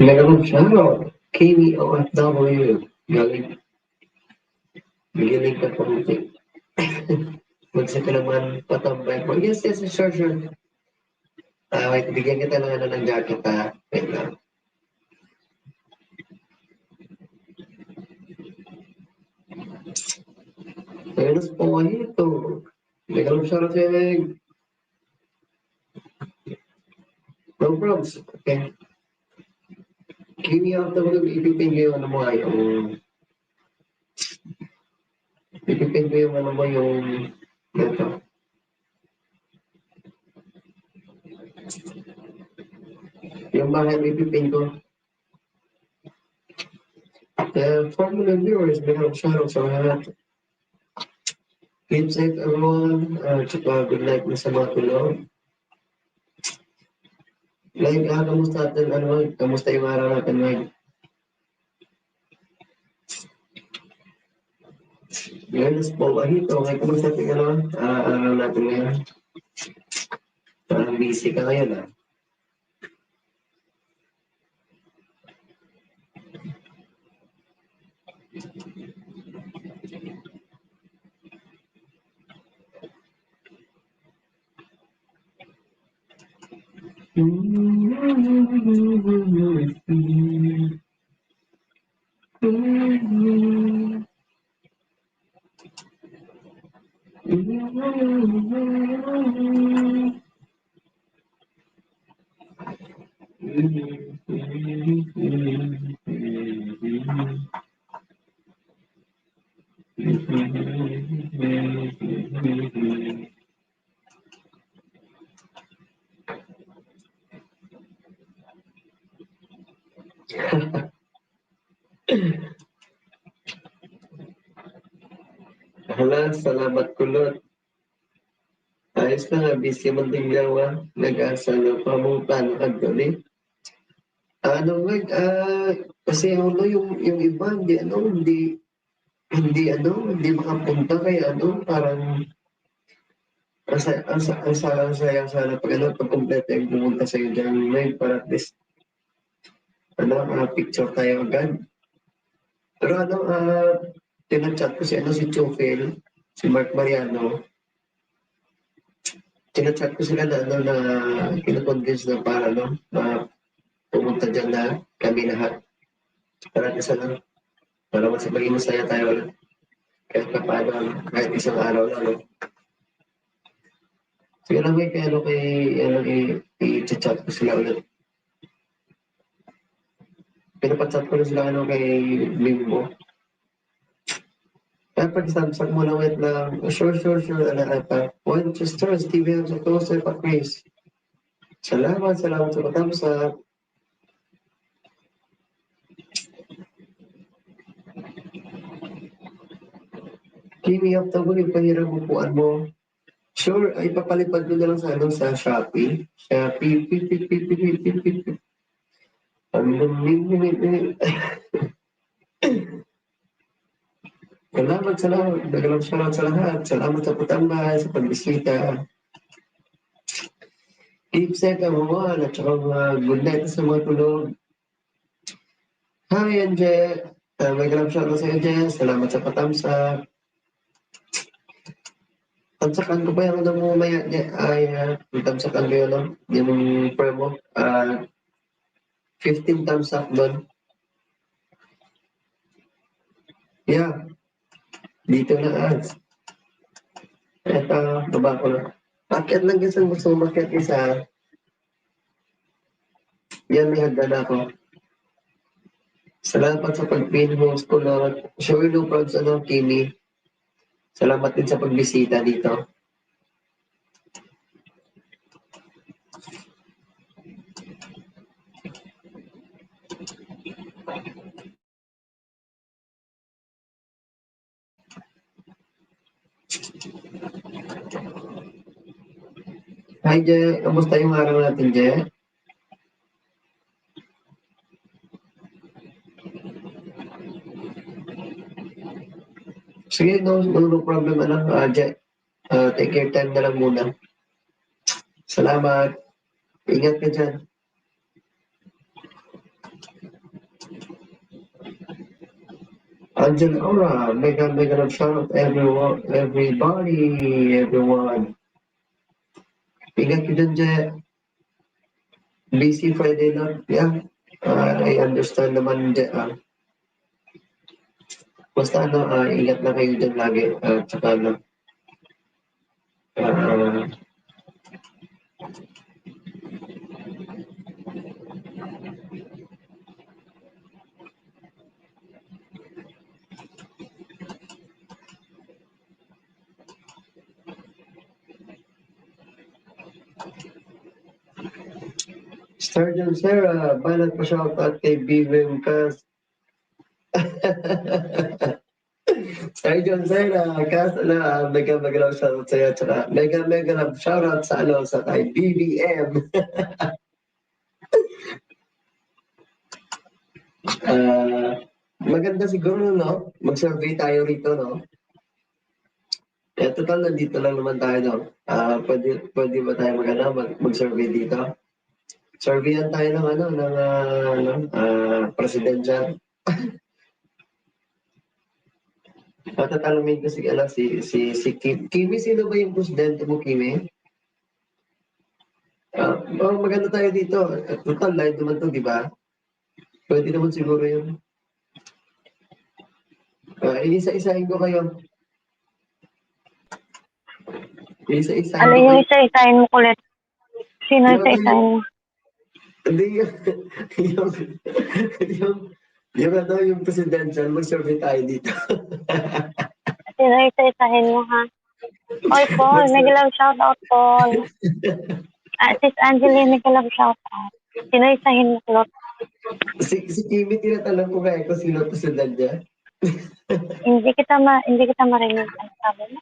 Meron siya, KWOFW. Galing, galing ka pumunti. Magsa ka naman patambay po. Yes, yes, sure, sure. Wait, bigyan kita ng ano ng jacket ha. Wait lang. Meron po kayo ito. Meron siya kasi no problems. Okay. KWOFW, ipipin ko yung ano mo yung ipipin ko yung ano mo yung ito. Yung bahay ipipin ko. For mga viewers, meron siya sa lahat. Keep safe everyone. Tsaka good night na sa mga tulog. Like, kamusta natin, kamusta yung araw natin, Mike? Ngayon, small ahito. Okay, kamusta yung araw natin ngayon? Parang busy ka ngayon, ah. Hala, salamat kulot. Ayos na nga, busy man din yawa. Nag-asa na pamuntan ka doon kasi yung iba, hindi makapunta kaya parang ang sayang sana pag kumpleto yung pumunta sa'yo dyan, may para at least, picture tayo agad. Pero tinachat ko si Chofel, si Mark Mariano, tinachat ko sila na kinakonvince na para, na pumunta dyan na kami lahat. Para isa lang, para maging masaya tayo ulit. Kahit isang araw lang, Sige lang, i-chat ko sila ulit. Pinapachat ko na sila ano kay Bimbo. Kaya pag samsak mo na wait lang, sure, ano pa. One, just trust, TV sa toaster pa, Chris. Salamat sa thumbs up. Kimi up to yung pahirap upuan mo. Sure, ay papalipad ko na lang sa sa Shopee. Shopee, pip, pip, pip, pip, pip, pip, pip, pip. Salamat. Nagalang shoutout sa lahat. Salamat sa patambay, sa pagbisita. Keep safe everyone, at saka good night sa mga tulog. Hi, Anje. Nagalang shoutout sa Anje. Salamat sa patamsa. Tamsakan ko pa yung ano mo maya ay tamsakan ko yun, yung promo. 15 thumbs up doon. Yeah. Dito na ads. Ito, baba ko na. Paket lang kasi gusto mo makiat isa. Yan, may hagdan ako. Salamat sa pag-pin host ko na show no proud sa Kimi. Salamat din sa pagbisita dito. Hi, Je. Kamusta yung araw natin, Je? Sige, no problem na lang, Je. Take your time na lang muna. Salamat. Ingat ka dyan. Angel Aura, mega shout out everyone. Ingat ka dyan, Je. Busy Friday lang. Yeah. I understand naman, Je. Basta ingat na kayo dyan lagi. Tsaka Sergeant Sarah, banat pa shoutout kay BWM Kas. Sergeant Sarah, Kas mega love shoutout sa'yo. Tsaka mega love shoutout sa kay BBM. Maganda siguro, no? Mag-survey tayo rito, no? Total, nandito lang naman tayo, no? Pwede ba tayo mag-survey dito? Surveyan tayo ng presidential. Patatanungin ko si Kimi. Sino ba yung presidente mo, Kimi? Maganda tayo dito. Total, live naman to, di ba? Pwede naman siguro yun. Isa-isahin ko kayo. Isa-isahin Ano yung isa-isahin mo kulit? Sino isa-isahin mo? Hindi yung presidential, mag-survey tayo dito. Sino isa-isahin mo, ha? Oy, Paul, nag-love shoutout, Paul. Sis Angeline, nag-love shoutout. Sino isahin mo, Kulot? Si Kimi, tinatanong ko kaya kung sino president niya. Hindi kita marinig. Ano sabi mo?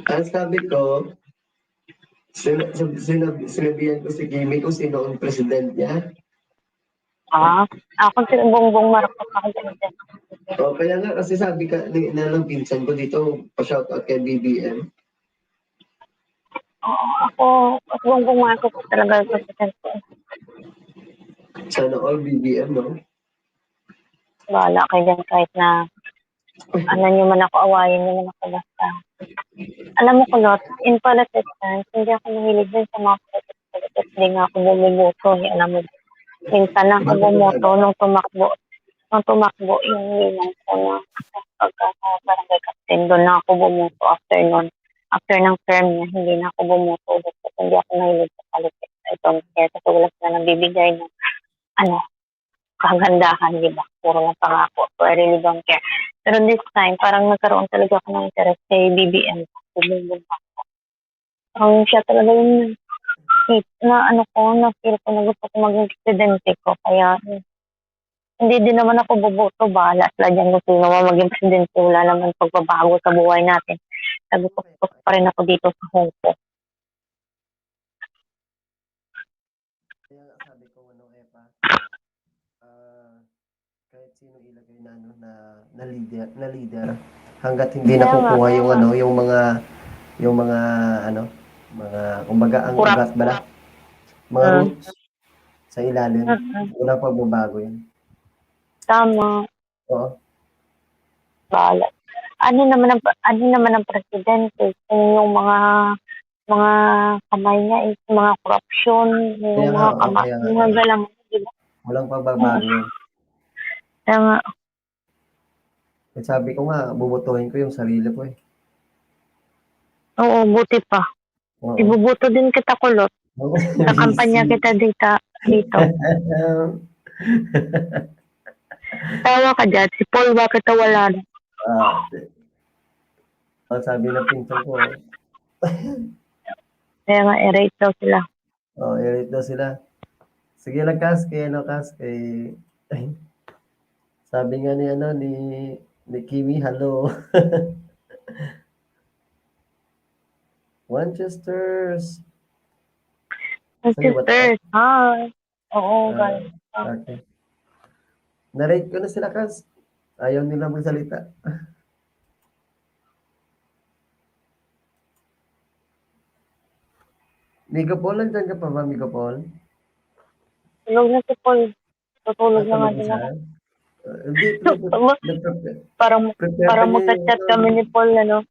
Ang sabi ko, sinabihan ko si Kimi kung sino ang president niya. Ako si Bongbong Marcos ako din. Kaya nga kasi sabi ka ng pinsan ko dito, pa-shoutout kay BBM. Ako Bongbong Marcos talaga yung president ko. Sana all BBM, no? Wala kayo dyan kahit na nyo man ako, awayin nyo man ako basta. Alam mo, Kulot, in politics, hindi ako mahilig din sa mga politics. Hindi nga ako bumuboto. Alam mo, minsan na ako bumoto nung tumakbo yung ninang ko na pagka-barangay captain. Doon na ako bumoto after ng term niya, hindi na ako bumoto. Hindi ako mahilig sa politics. I don't care kasi wala sila nabibigay ng kagandahan, di ba? Puro lang pangako. So, I really don't care. Pero this time, parang nagkaroon talaga ako ng interest kay BBM. Bumubog ako. Parang siya talaga yung na ano ko, na feel ko na gusto ko maging presidente ko. Kaya, hindi din naman ako boboto. Bahala sila dyan kung sino man maging presidente. Wala naman pagbabago sa buhay natin. Sabi ko, gusto pa rin ako dito sa Hong Kong. Kaya nga sabi ko ano, Epa, kahit sino ilagay na ano na leader hangga't hindi Kaya nga, nakukuha yung ano, yung mga ano, mga kumbaga ang kurap. ugat ba mga Mm. roots sa ilalim, walang pagbabago yan. Tama. Oo. Bahala. Ano naman ang presidente kung yung mga kamay niya is mga korupsyon, Kaya yung nga, mga oo, kaya nga, mga galang, di ba? walang pagbabago yan. Kaya nga, Eh, sabi ko nga, bubutuhin ko yung sarili ko eh. oo, buti pa. Oo. Ibubuto din kita, kulot. Kakampanya kita dito. Tawa ka dyan. Si Paul, bakit wala na? Sabi ng pinsan ko, Kaya nga, i-rate daw sila. i-rate daw sila. Sige lang, Kas, kay ano, Kas, kay... Sabi nga ni ano, ni Kimi, hello. Winchesters. Sisters, hi. Oo, guys. Okay. Na-rate ko na sila, Kas. Ayaw nila magsalita. Migo Paul, nandiyan ka pa ba, Migo Paul? Tulog na si Paul. Tutulog na nga din ako. Hindi, Parang magka-chat kami ni Paul, ano?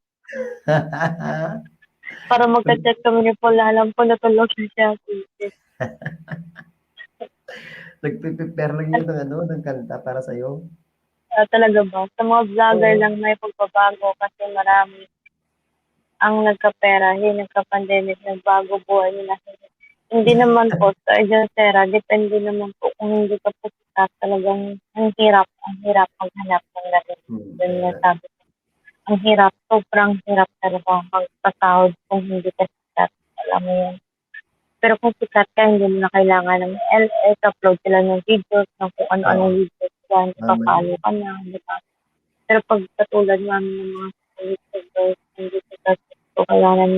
Para magka-chat kami ni Paul, alam ko natulog na siya. Nagpe-prepare lang yun ng ano, ng kanta para sa'yo. Talaga ba? Sa mga vlogger lang may pagbabago kasi marami ang nagkapera, nagka-pandemic, nagbago buhay nila. Hindi naman po sa agencyera, depende naman po kung hindi ka po sikat, talagang ang hirap maghanap ng ganun. Yun nga sabi ko. Ang hirap, sobrang hirap talaga magpasahod kung hindi ka sikat. Alam mo yun. Pero kung sikat ka, hindi mo na kailangan ng LS, upload sila ng videos, ng kung ano-anong videos yan, ipapalo ka na, di ba? Pero pag katulad namin ng mga YouTubers, hindi sikat, so kailangan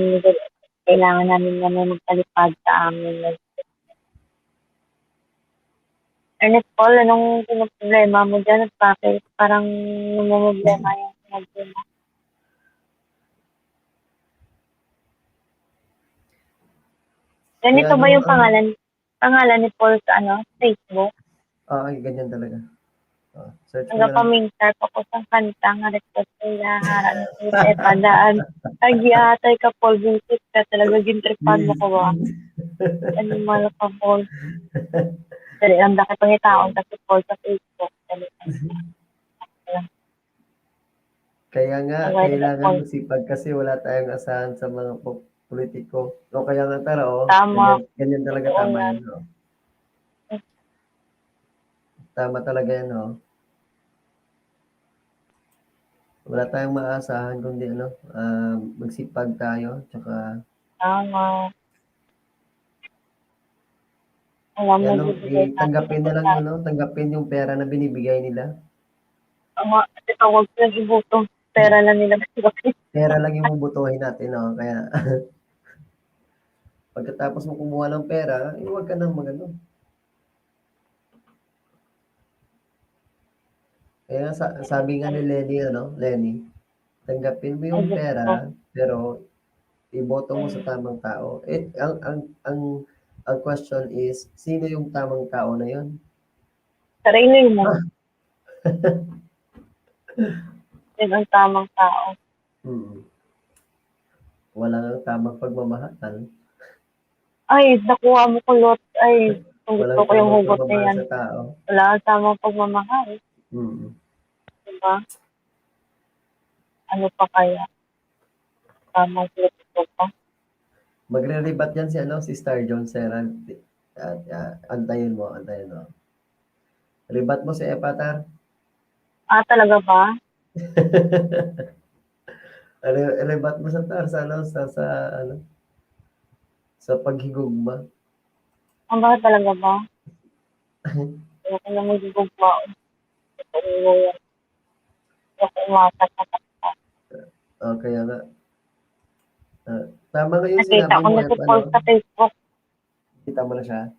namin na may magpalipad sa amin. Ernest Paul, anong problema mo dyan at bakit parang problema yung sinabi mo? Ganito ba yung pangalan ni Paul sa Facebook? Ay, ganyan talaga. Search ko na lang. Nagapamintar pa ko sa kanta nga request nila harap ni padaan. Agyatay ka Paul, visit ka talaga gintripan mo ko ba? Ano malo ka Paul? Dali lang daki pangitaon kasi Paul sa Facebook. Kaya nga, kailangan masipag kasi wala tayong asahan sa mga politiko. O kaya nga tara, Tama. ganyan talaga, tama yan. Tama talaga yan, Wala tayong maasahan kundi magsipag tayo, tsaka Tama. Alam mo, tanggapin na lang tanggapin yung pera na binibigay nila. Kasi tawag silang ibuto. Pera lang nila. Pera lang yung bubutuhin natin, Kaya, pagkatapos mo kumuha ng pera, huwag ka nang magano. Kaya sabi nga ni Lenny, tanggapin mo yung pera, pero iboto mo sa tamang tao. Ang question is, sino yung tamang tao na yun? Sarili mo. Yun ang tamang tao. Wala nang tamang pagmamahal. Ay, nakuha mo ko lot. Ay, gusto ko yung hugot na yan. Sa tao. Wala ang tamang pagmamahal. Diba? Ano pa kaya? Tamang politiko pa. Magre-rebat yan si Star John Serran. Antayin mo. Libat mo si Epatar. Talaga ba? Libat mo sa tar sa ano, ano, sa paghigugma. Bakit talaga ba? Ayoko na magugugma. Ayoko umatak na. Kaya nga. Tama nga yung Nakita sinabi ko mo, na si Paul ano, sa Facebook. kita mo na siya.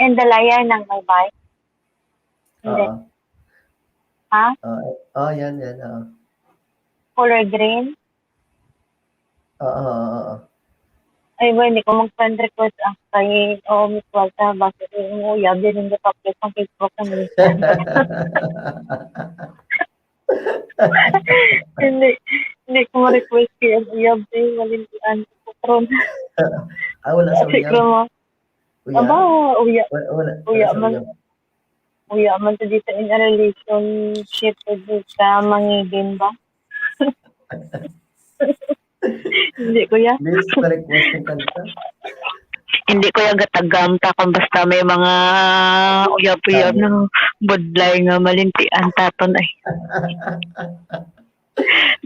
And the liar ng may bike. Hindi. Oo. Ha? Yan, oo. Color green? Oo. Ay, ba, hindi ko mag-friend request kay Miss Walter. Bakit yung uyab din hindi pa-update ng Facebook ng minsan. Hindi ko ma-request kay uyab din. Walintian ko patron. Wala sa uyab. Aba, Wala uya sa man. uyab. Uya man sa dito in a relationship with ka mangigin ba? Hindi ko ya. Miss, pa-request ng kanta. Hindi ko yung gatagam ta kung basta may mga uyab-uyab ng budlay nga malintian taton ay.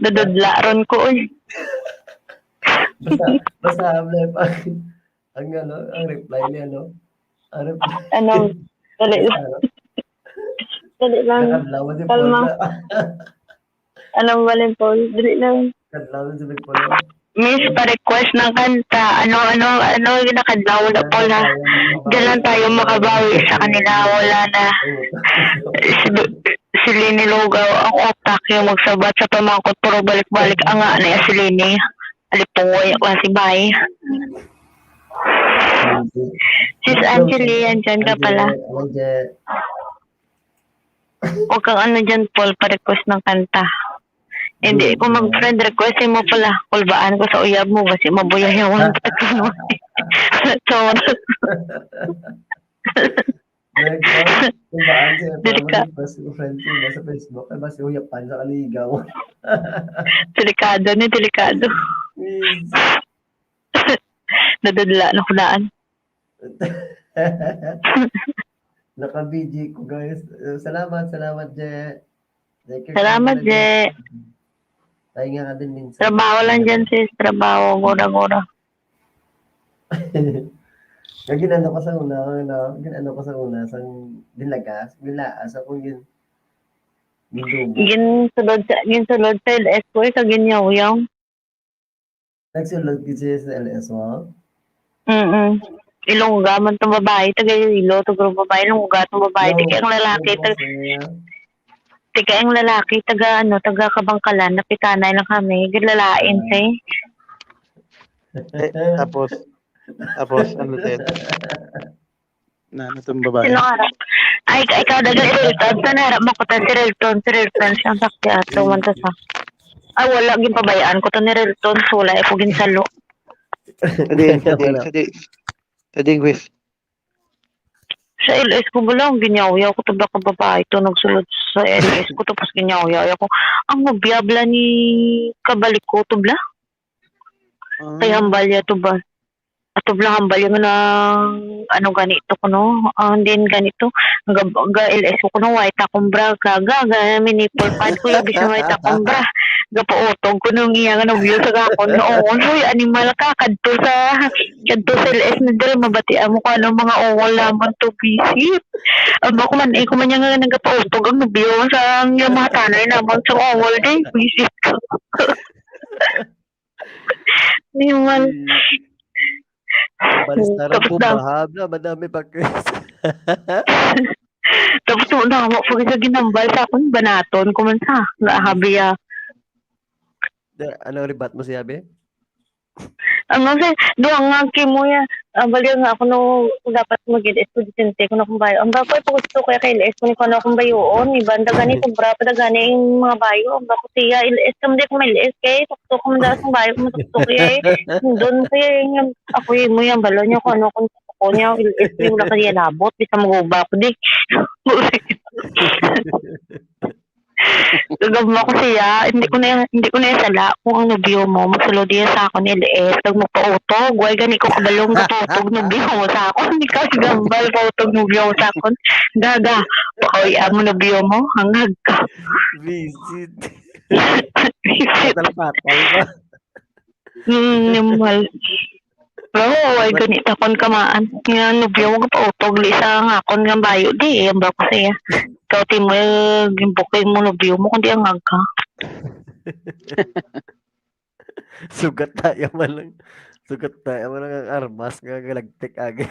Dadudla ron ko oy. Basta hamle pa. Ang reply niya, no? Ang reply. Anong, dali lang. Dali lang. Nakadlawan si Kalma. Paul. Anong balin po? Dali lang. Nakadlawan si Paul. Miss, pa-request ng kanta. Ano yung nakadlaw na po na. Diyan lang tayo makabawi sa kanila. Wala na. Si Lini Lugaw, ang otak yung magsabat sa pamangkot. Puro balik-balik ang nga na si Lini. Alipungoy ako si Bay. Sis Angeli, andyan ka pala. Huwag kang ano dyan, Paul, pa-request ng kanta. Hindi ko mag-friend request mo pala. Kulbaan ko sa uyab mo kasi mabuyay yung one pack mo. Kulbaan siya. Friend ko sa Facebook. Ay, mas uyapan sa kaligaw. Delikado. Nadadala na kunaan. Naka-BG ko, guys. Salamat, Je. Salamat, Je. Tayo nga ka din minsan. Trabaho lang dyan, sis. Trabaho. Gura-gura. Ginano ko sa una. Sang dinlagas. Binlaas ako yun. Ginsulod sa LS ko. Kaginyaw-yaw. Nagsulod kasi sa LS mo? Ilongga man itong babae. Taga-ilo. Taga babae. Ilongga itong babae. Tika yung lalaki, taga Kabangkalan, napitanay lang kami, gilalain siya. Tapos, ano din? Na itong babae. Sino harap? Ay, ikaw daga Rilton. Saan harap mo ko ta si Rilton? Siyang sakti ato, mantas ha. Ay, wala, gimpabayaan ko ta ni Rilton. Wala, ako ginsalo. Sa Dingwis. Sa LS ko ba lang, ginyaw-yaw ko tabla ka babae ito, nagsulod sa LS ko, tapos ginyaw-yaw ko. Ang mabiyabla ni kabalik ko, tabla. Kaya hambalya ito ba? At tabla hambalya nga na, ganito ko, no? Hindi ganito. LS ko, no? White akong bra, minipol pad ko, ibig na white akong bra. Gapaotog ko nung iya nga view sa kakon noon. Hoy, animal ka, kadto sa LS na dala, mabatian mo ka ng mga ongol naman to visit. Aba ko man niya nga nagapaotog ang view sa mga tanay naman sa ongol din, visit ko. Niman. Balistara po, mahabla, madami pa Tapos na mo pag sa ginambal sa akong banaton, kumansa, naahabiya. Ano ribat mo siya, be? Doang nga kimo ya. Baliw nga ako no dapat mag-LS ko disente ko na kung bayo. Ang bako ay gusto kaya kay LS ko ni kono akong bayoon. Ibanda gani sobra pa gani yung mga bayo. Ang bako siya LS kam di ko may LS kay tuktok ko man sa bayo ko tuktok kay. Doon kaya yung ako mo yung balon niya ko ano kung ko niya LS yung wala kaya labot bisa maguba ko di. Gagamba ko siya, hindi ko na isala kung ang nobyo mo, magsulod diya sa akon LS, kag magpautog, way gani ko kabalong pautog nobyo mo sa akon, hindi ka gambal pautog nobyo mo sa akon. Gaga, pakoy mo nobyo mo, hangag ka. Visit. Visit. Patay ba? Nimal. Pero way gani takon kamaan. Nga nobyo mo pautog li sa ngakon nga bayo di, ang ba ko siya. Ikaw ti mo gimbukin mo nobyo mo kundi ang ka. Sugat tayo man lang. Sugat tayo man lang ang armas nga galagtik agad.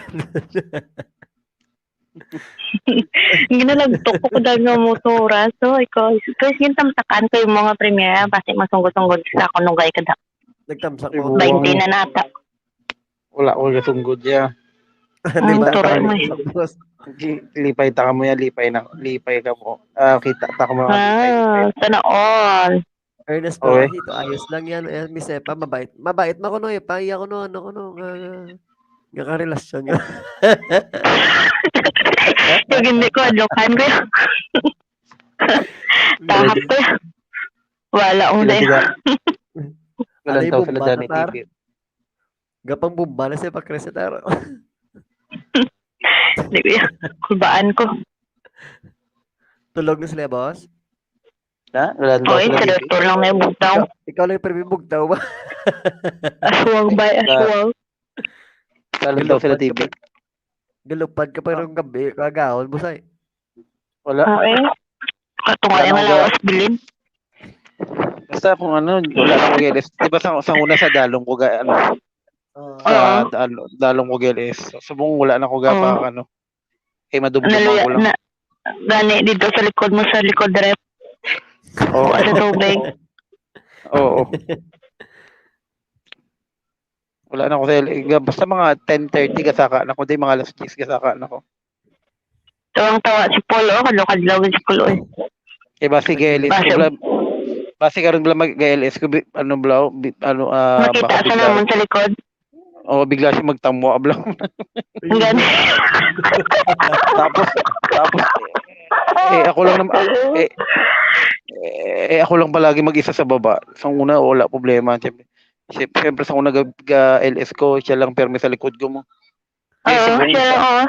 Ginalagtok ko dahil nga motora. So, ikaw, yung tamtakan ko yung mga premiere, basta masunggod-sunggod sa ako nung gay kada. Nagtamsak Ay, mo. 20 na nata. Wala ko gasunggod ya. Di ba? tuloy mo. Tapos, Lipay ta ka mo ya, lipay ka mo. Kita ta ka mo. Sana all. Ernest Okay. Ito ayos lang yan. Miss Epa, mabait. Mabait ma ko no. Paiya ko no. Ano ko no. Nga karelasyon nga. Yung hindi ko, adlokan ko yun. Tahap ko yun. Wala akong Sila dahil. sila. Walang Alay, tao sila bomba dyan na, ni tar. TV. Gapang bumba na siya pakresetaro. Hindi ko yun. Kulbaan ko. Tulog na sila, boss? Ha? Walang tao Okay, sila sa TV. doktor lang na yung bugtaw. Ikaw lang yung permibugtaw ba? Aswang ba? Aswang. Walang tao sila TV. Galupad ka pa rin gabi. Kagahon, busay. Wala. Okay. Katungay Ano nga ga- lawas bilin. Basta kung ano, wala na ko geles. Diba sa una sa dalong ko ga, ano, sa dalong ko geles. Subong wala na ko ga pa, ano. Madumduman Naluya ko lang. na. Gani dito sa likod mo, sa likod rep. Oo. Sa tubig. Oo. Wala na ko sa basta mga 10:30 kasaka na ko, di mga alas 10 kasaka na ko. Tawang-tawa si Polo, kadlaw si Polo eh. Basi geles ko bla. Basi karon bla mag GLS ko ano bla, Makita baka sa naman sa likod. bigla siya magtamo abla. Gani. tapos ako lang naman ako lang palagi mag-isa sa baba. Sa una wala problema siyempre sa una LS ko siya lang perme sa likod ko mo. Oo, siya lang oo.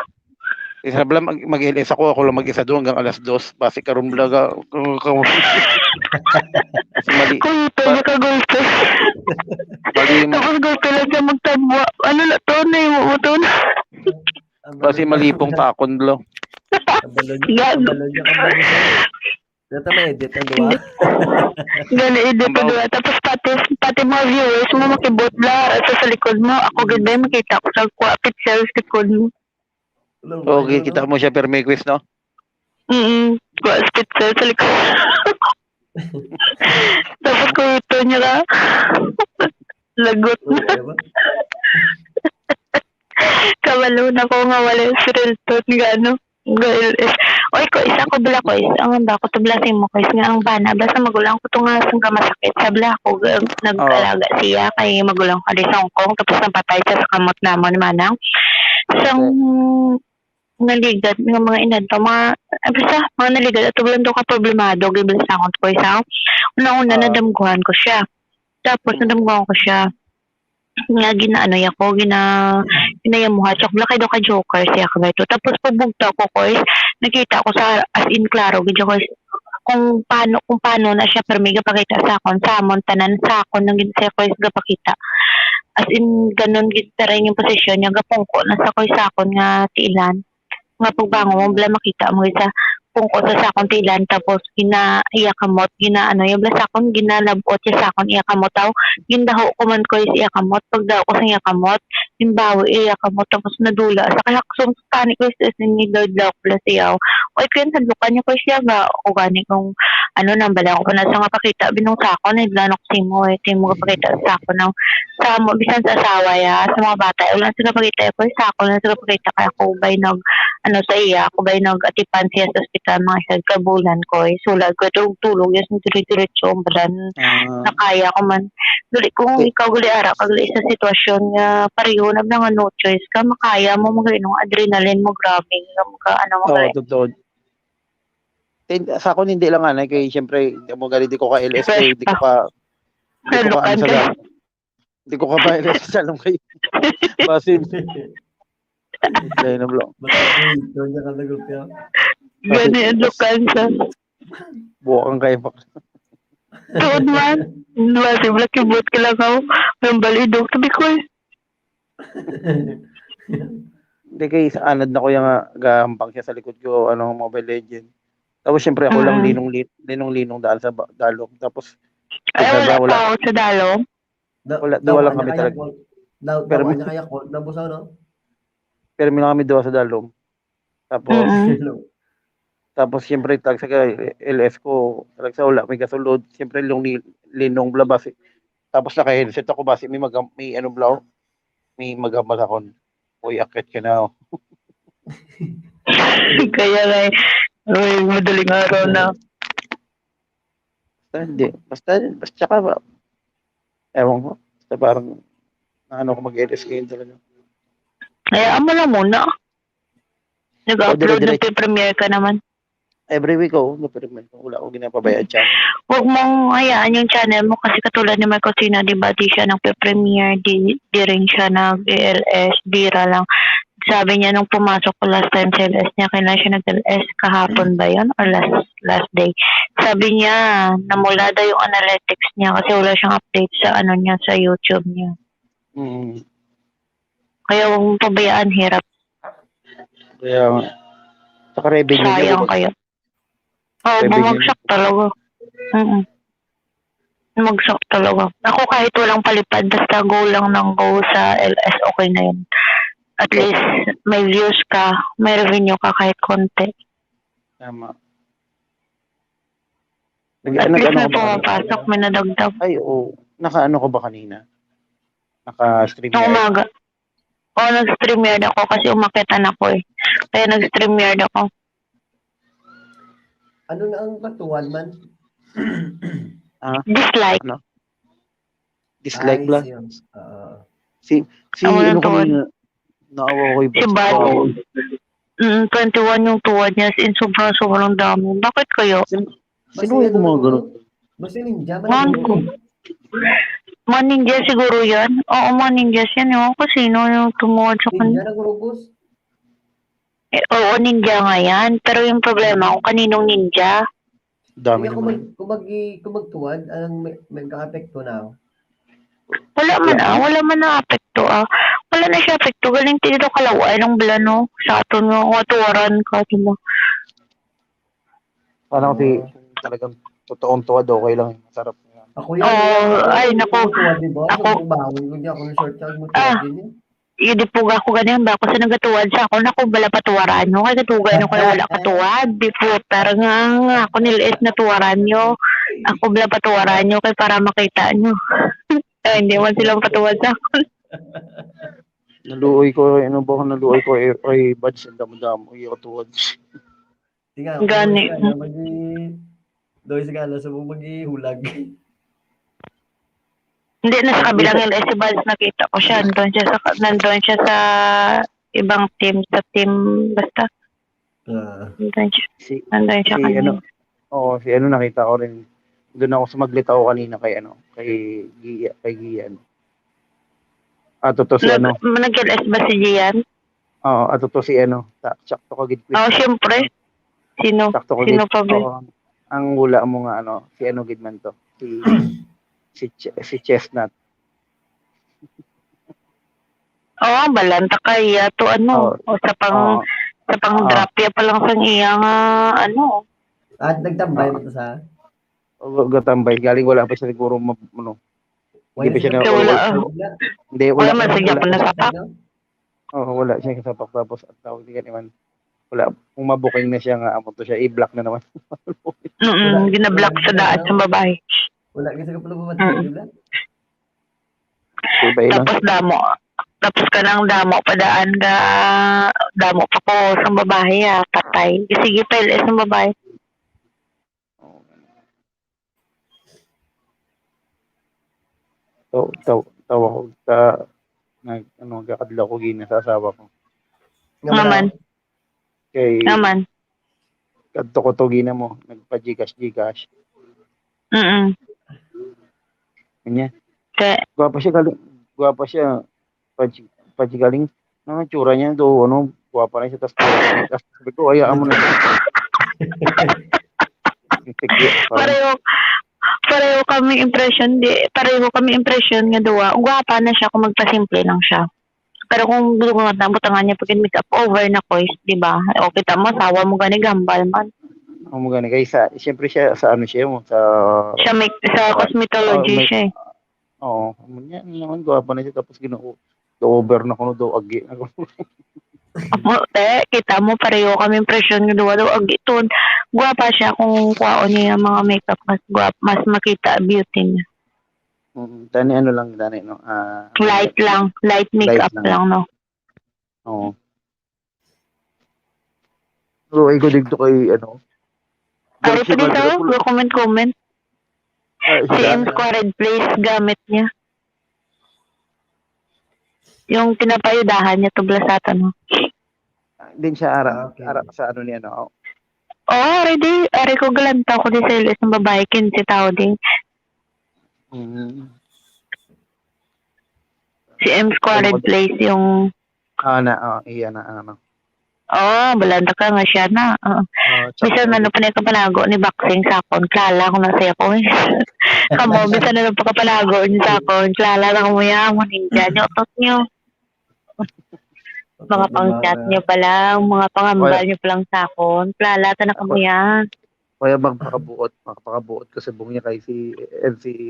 Isa bala mag-LS ako lang mag-isa doon hanggang alas 2 basi karon bala mali Kung ito niya kagulpe. mali mo Tapos gulpe lang siya magtabwa. Ano na to? Naimu mo to? basi malipong takon blo. Gago. Dito may edit ang duwa. Gani edit pa doon. Tapos pati mga viewers mo makibot la sa likod mo. Ako ganda makita ko sa picture sa likod mo. Okay, kita mo siya per may quiz no. Picture sa likod. Tapos kung ito niya ka. Lagot na. Kabalo na ko nga wala yung siriltot nga ano. Oy ko isa ko bala ko ang ba ko tublasin mo ko nga ang bana basta magulang ko to nga sang masakit sa bala ko nag-alaga siya kay magulang ko di sa Hong Kong tapos napatay siya sa kamot namon manang sang naligat ng mga inadto mga basta mga naligat at tublan to ka problemado gibel sa akong ko isa una nadamguhan ko siya tapos nadamguhan ko siya nga ginaano ya ko ginayamuha chok bla kay do ka joker siya ka ito tapos pagbugta ko ko nakita ko sa as in klaro gid ko kung paano na siya permiga pakita sa akon sa amon tanan sa akon nang ginsa ko gapakita as in ganon gid rin yung posisyon niya gapungko na sa akon nga tiilan nga pagbango mo bla makita mo sa pungko sa sakon tilan tapos iya kamot ano yung bla sakon ginalabot siya sakon iya kamot taw gindaho ko man ko iya kamot pagdaw ko sa iya kamot imbawi iya kamot tapos nadula sa kalaksom tani ko sa ni daw plus siyaw oy kaya hadlukan niya ko siya ga o gani kung ano nang bala ko na sa nga pakita binong sakon idlan ko simo timo ka pakita sa sakon ng sa mo bisan sa asawa ya sa mga bata wala sila pakita ko sakon na sila pakita kaya ko bay nag ano sa iya ako ba nag-atipan siya sa ospital mga isang kabulan ko sulag ko tulog yes diretso balan nakaya ko man gali kung ikaw gali ara gali sa sitwasyon nga pareho na nga no choice ka makaya mo mga inong adrenaline mo grabe nga ano mo gali totoo Sa akin hindi lang ano, kay siyempre, di ko ka LS kay, di ko ka ano sa dalong. Hindi ko ka ba LS sa dalong kay Basim. Kaya na blo. Ito niya ka na grupo yan. Gani edukan sa. Buwakang kayo pa. Tuod man. Basi black yung buot ka lang ako. Ang balidog. Sabi ko eh. Hindi kay sa anad na ko yung gahampang siya sa likod ko, Mobile Legend. Tapos siyempre ako lang linong daan sa dalong. Tapos Ay, wala pa ako sa dalong. Dua lang kami talaga. Pero niya kaya ko, nabusaw, no? Pero lang kami dua sa dalong. Tapos tapos siyempre tag sa LS ko, tag sa wala may gasulod, siyempre linong blabas. Tapos naka-headset ako base may blaw. May magambal ako. Uy, akit ka na. Kaya nga eh. Uy, madaling araw na. Basta ka ba? Ewan ko. Basta parang ko mag-LS ngayon talaga. Hayaan mo na muna. Nag-upload dire-dire. ng premiere ka naman. Every week wala akong ginapabayad siya. Huwag mong hayaan yung channel mo kasi katulad ni Marco Sina, di ba, di siya nag-premiere, di rin siya nag-LS, bira lang. Sabi niya nung pumasok ko last time sa LS niya, kailan siya nag-LS kahapon ba yun? Or last day? Sabi niya, namula daw yung analytics niya kasi wala siyang update sa niya, sa YouTube niya. Kaya huwag mong pabayaan, hirap. Kaya, saka revenue sayang kayo. Oo, bumagsak talaga. Bumagsak talaga. Ako kahit walang palipad, basta go lang ng go sa LS, okay na yun. At least, may views ka, may revenue ka kahit konti. Tama. At least may pumapasok, may nadagdag. Ay, oo. Naka-ano ko ba kanina? Naka-stream Nung umaga. Oo, nag-stream yard ako kasi umakitan ako eh. Kaya nag-stream yard ako. Ano na ang katuwan man? Dislike. Dislike lang. Si kanina, naawa ko yung si Bad. 21 yung tuwad niya. In sobrang dami. Bakit kayo? Sino yung mga ganun? Basta ninja. Man ninja siguro yan. Oo, man ninja yan. Yung sino yung tumuwad sa kanina. Ninja nag-rubos? Oo, ninja nga yan. Pero yung problema kung kaninong ninja. Dami naman. Kung magtuwad, may ka-apekto na. Wala man na apekto Wala na siya apekto. Galing tito kalaway ng blano. Sa aton nga tuwaran ka. Diba? Parang talagang totoong tuwad, okay lang. Masarap. Ako yan. Ay, naku. Ako bangon ko niya. Ako ng short child mo tuwad din yan. Hindi po ako ganyan ba? Ako sa nagatuwad sa ako, naku, bala patuwaran nyo. Kaya katugay nyo kayo wala katuwad. Before, pero nga ako nilis na tuwaran nyo. Ako bala patuwaran nyo kaya para makita nyo. Hindi man silang patuwad sa ako. Naluoy ko, ay buds ang damo-damo. Iyo katuwad. Gani. Doy sa gala sa mag-ihulag. Hindi, nasa kabilang LS si Buds, nakita ko siya. Nandun siya sa ibang team. Sa team, basta. Nandun siya kanina. Si nakita ko rin. Doon ako sumaglit ako kanina kay Gian. Totoo si Nag-LS ba si Gian? Oo, totoo si sakto ko gid. Siyempre. Sino pa ba? Ang hula mo nga si gidman to. Si Chestnut. Balanta kaya to sa pang drapya pa lang sa iya nga nagtambay mo to sa? Gatambay. Galing wala pa siya siguro hindi pa siya wala man siya pa nasapak. Wala siya kasapak tapos at tawag di naman. Wala. Kung mabuking na siya nga amo to siya i-block na naman. Gina-block sa daan sa babae. Wala kasi kapag bumatay, diba? Tapos tapos ka ng damo padaan ka damo pa ko sa babae patay. Sige pa LS ng babae. Tawa ko sa gakadlaw ko gina sa asawa ko. Naman. kadto ko to gina mo, nagpa-Gcash. Mm. Kanya. Kaya, Gwapa siya, galing, ang tsura niya do, ano, gwapa na siya, tapos sabi ko, hayaan mo na. Parang, pareho kami impression nga duwa. Gwapa na siya kung magpasimple lang siya. Pero kung gusto ko nga butangan niya pag make up over na ko, di ba? O kita mo, sawa mo gani gambal man. ang mga gani, siyempre siya, sa ano siya mo, sa Sa cosmetology may- siya eh. Oo, yan naman, gwapa na siya, tapos over na ko do, agi. Kita mo pareho kami impression nga duwa daw ag iton. Gwapa siya kung kuwaon niya yung mga makeup mas makita beauty niya. Tani ano lang, no? Light makeup lang. lang, no? Oo. So, ay ko dito kay, ano, Ari pa dito, comment. Si M Squared Place gamit niya. Yung pinapayudahan niya tublasatan mo. Din siya Okay. ara sa ano niya, no? Ari ko galanta ko di sa ilis ng babae si tao din. Si M Squared Place yung Iya na, ano. balanda ka nga siya na. Bisan na pa na kapanago ni boxing sa akon. Klala ko na siya ko eh. Kamo, bisan na pa kapanago ni sa akon. Klala na ko mo yan. Ninja niyo, otot niyo. Mga pang-chat niyo pa lang. Mga pangambal niyo pa lang sa akon. Klala ta na kamo yan. Kaya makapakabuot ko sa buong niya kay si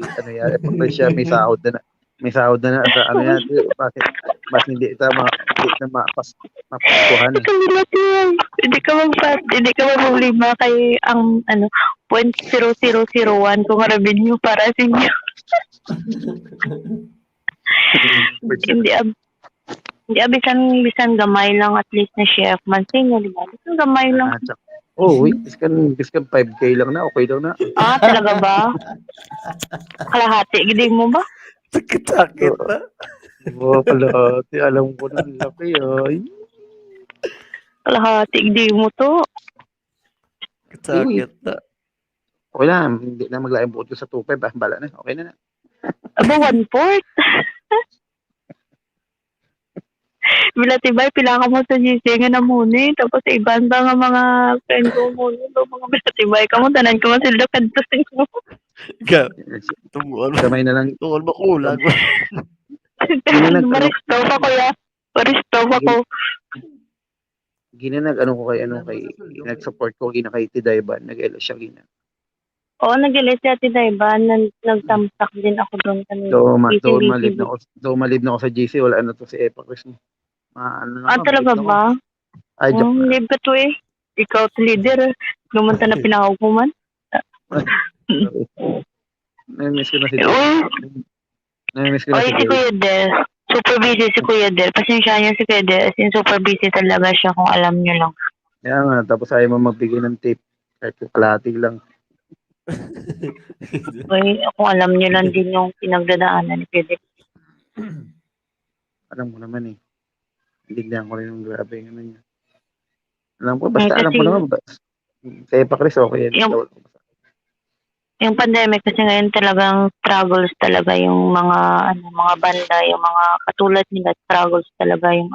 ano yan, pag siya may sahod na sa ano yan, bakit mas hindi ita mapaskuhan. Hindi ka problema kay ang 0.0001 kung revenue para sa inyo. Hindi bisan gamay lang at least na chef man sinyo, di ba? Bisan gamay lang. Biskan 5K lang na, okay lang na. Talaga ba? Kalahati, giding mo ba? Sakit na. Kalahati, alam ko na laki ay. Kalahati, giding mo to. Sakit na. Okay na, hindi na maglaing buot ko sa 2.5, bala na, okay na. Aba, 1/4. Bilatibay, pila ka mo sa GC nga na muna. Tapos iban ba nga mga friend ko muna. Mga bilatibay ka mo, tanan ko mo sila kantasin mo. Ikaw, tumuan mo. Kamay na lang. Tumuan mo kulang. Maristo pa ko ya. Maristo pa ko. Nag-support ko kay Tidayban, nag-elo siya gina. Oo, nag-ilis si Ate Daiban. Nagtamsak din ako doon kanina. Doon malib na ako sa GC, wala na to si Epa Chris mo. Talaga ba? Ay, joke. Hindi ba to eh? Ikaw to leader. Lumunta na pinakawag mo man. Nami-miss ko na si si Kuya Del. Super busy si Kuya Del. Pasensya niya si Kuya Del. As in, super busy talaga siya kung alam niyo lang. Kaya nga, tapos ayaw mo magbigay ng tip. Kahit kalahati lang. Kung alam niyo lang din yung pinagdadaanan ni Kuya Del. Alam mo naman eh. Hindi ko rin yung grabe yung ano niya. Alam ko, basta alam ko naman. Sa Epa Chris, okay. Yung pandemic kasi ngayon talagang struggles talaga yung mga banda, yung mga katulad nila, struggles talaga yung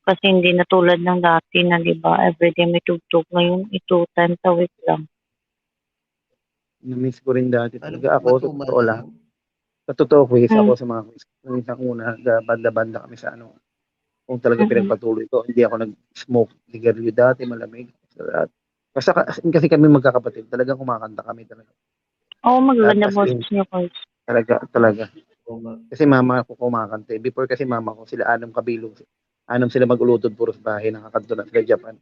kasi hindi na tulad ng dati na, di ba, everyday may tugtog. Ngayon, 2 times a week lang. Na-miss ko rin dati talaga ako, sa totoo lang. Sa totoo, quiz ako sa mga quiz. Nung isang una, banda-banda kami sa ano. Kung talaga pinagpatuloy ko, hindi ako nag-smoke sigarilyo dati, malamig. Kasi kami magkakapatid, talagang kumakanta kami talaga. Oo, magaganda boses niyo, Coach. Talaga. Kasi mama ko kumakanta. Before kasi mama ko, sila 6 kabilog. 6 sila mag-ulutod puro sa bahay, nakakanto na sila Japan.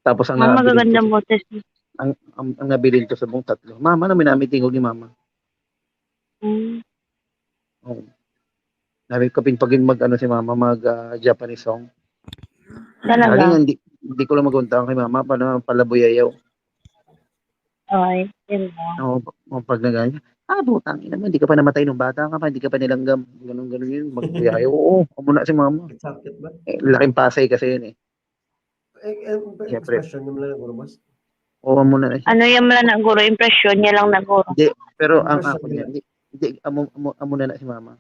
Tapos ang magaganda boses niyo. Ang nabilin ko sa buong 3. Mama na minamitingog ni mama. Oh. Nabi ko pinpagin si mama mag-Japanese song. Talaga? Hindi ko lang magunta kay mama paano palaboyayaw. Ay, yun lang. Pag naganya, butang ina mo, hindi ka pa namatay nung bata ka pa, hindi ka pa nilanggam. Ganun yun, magbuyayaw. Oo, muna si mama. Sakit ba? Laking Pasay kasi yun eh. Siyempre. expression yung mga naguro, boss. Oo muna na siya. Ano yung mga naguro? Impression niya lang naguro. Hindi, pero ang Impression ako nila. niya, hindi, amo na si mama.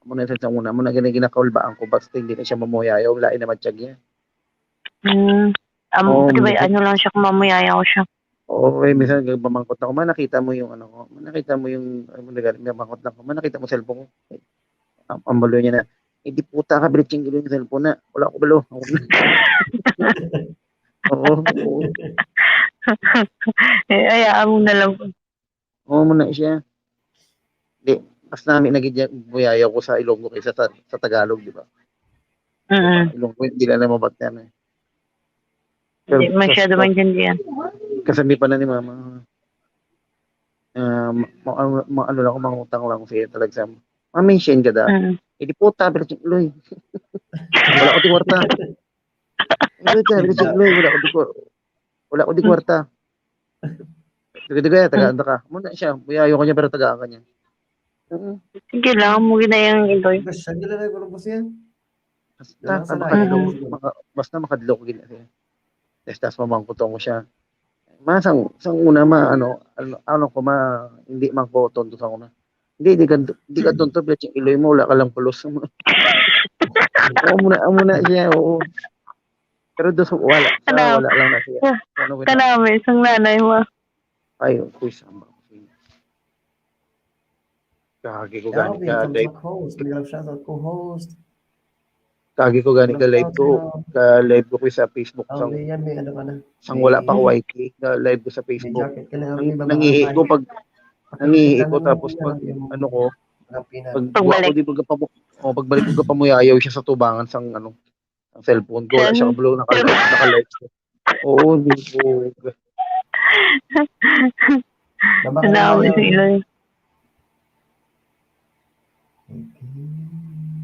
Amo na sa una, amo na ginakaulbaan ko, basta hindi na siya mamuyayaw, lain na matiyag niya. Oo, Di ba, minsan, ano lang siya, kumamuyaya ko siya. oo, minsan pamangkot ako, nakita mo yung ano ko, nakita mo yung, pamangkot lang ko, nakita mo cellphone ko. Ang balo niya na, hindi puta ka, breaching yung cellphone na, wala ko balo. Oo, oo, Hayaan mo na lang. oo muna siya. Hindi, mas namin naging buyayaw ko sa Ilonggo kaysa sa Tagalog, di ba? Ilonggo, hindi na mabag yan eh. Hindi masyado maintindihan. Kasabi pa na ni mama, ano lang ako, mangutang lang ko sa'yo talaga sa ma-mention ka da. Hindi puta, breaching Iloy. Wala ko di kwarta. Wala ko di kwarta. Tiga-tiga, tagaan ka. Muna siya, buyayaw ka niya pero tagaan ka niya. Sige lang, mugi na yung Iloy. Expression nila naguro, boss yan. Basta makadlok gina siya. Tapos mamangkutong ko siya. Sang una ano ko hindi man ko tonto sa una. Hindi ka tonto pero Iloy mo wala ka lang pulos. Oo muna siya, oo. Pero doon wala lang na siya. Kanami, isang nanay mo. Ay, quiz ang Kagi ko gani ka live. Host, may shoutout ko host. Kagi ko gani ka live ko. Ka live ko sa Facebook Yan may ano ka na. sang wala pa ko YT. Ka live ko sa May Facebook. jacket ka na. Nangihi ko tapos pag ano ko Pagbalik. pagbalik ko pamuyayaw siya sa tubangan sang ang cellphone ko. Wala siya kablo naka-live. Oo, hindi ko. Kanami si Iloy.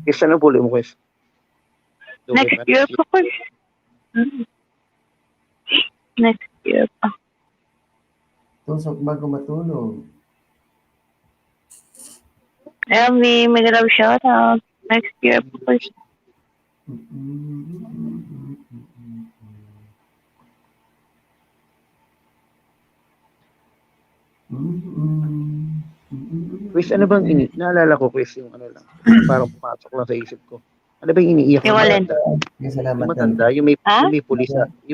Isa na puli mo, Chris. Next year pa ko. Next year pa. Tusok bago matulog. May mag-love shoutout. Next year pa ko. Chris, ano bang naalala ko, Chris, yung ano lang, parang pumasok lang sa isip ko. Ano bang iniiyak Yung alin? Salamat. Yung matanda, yung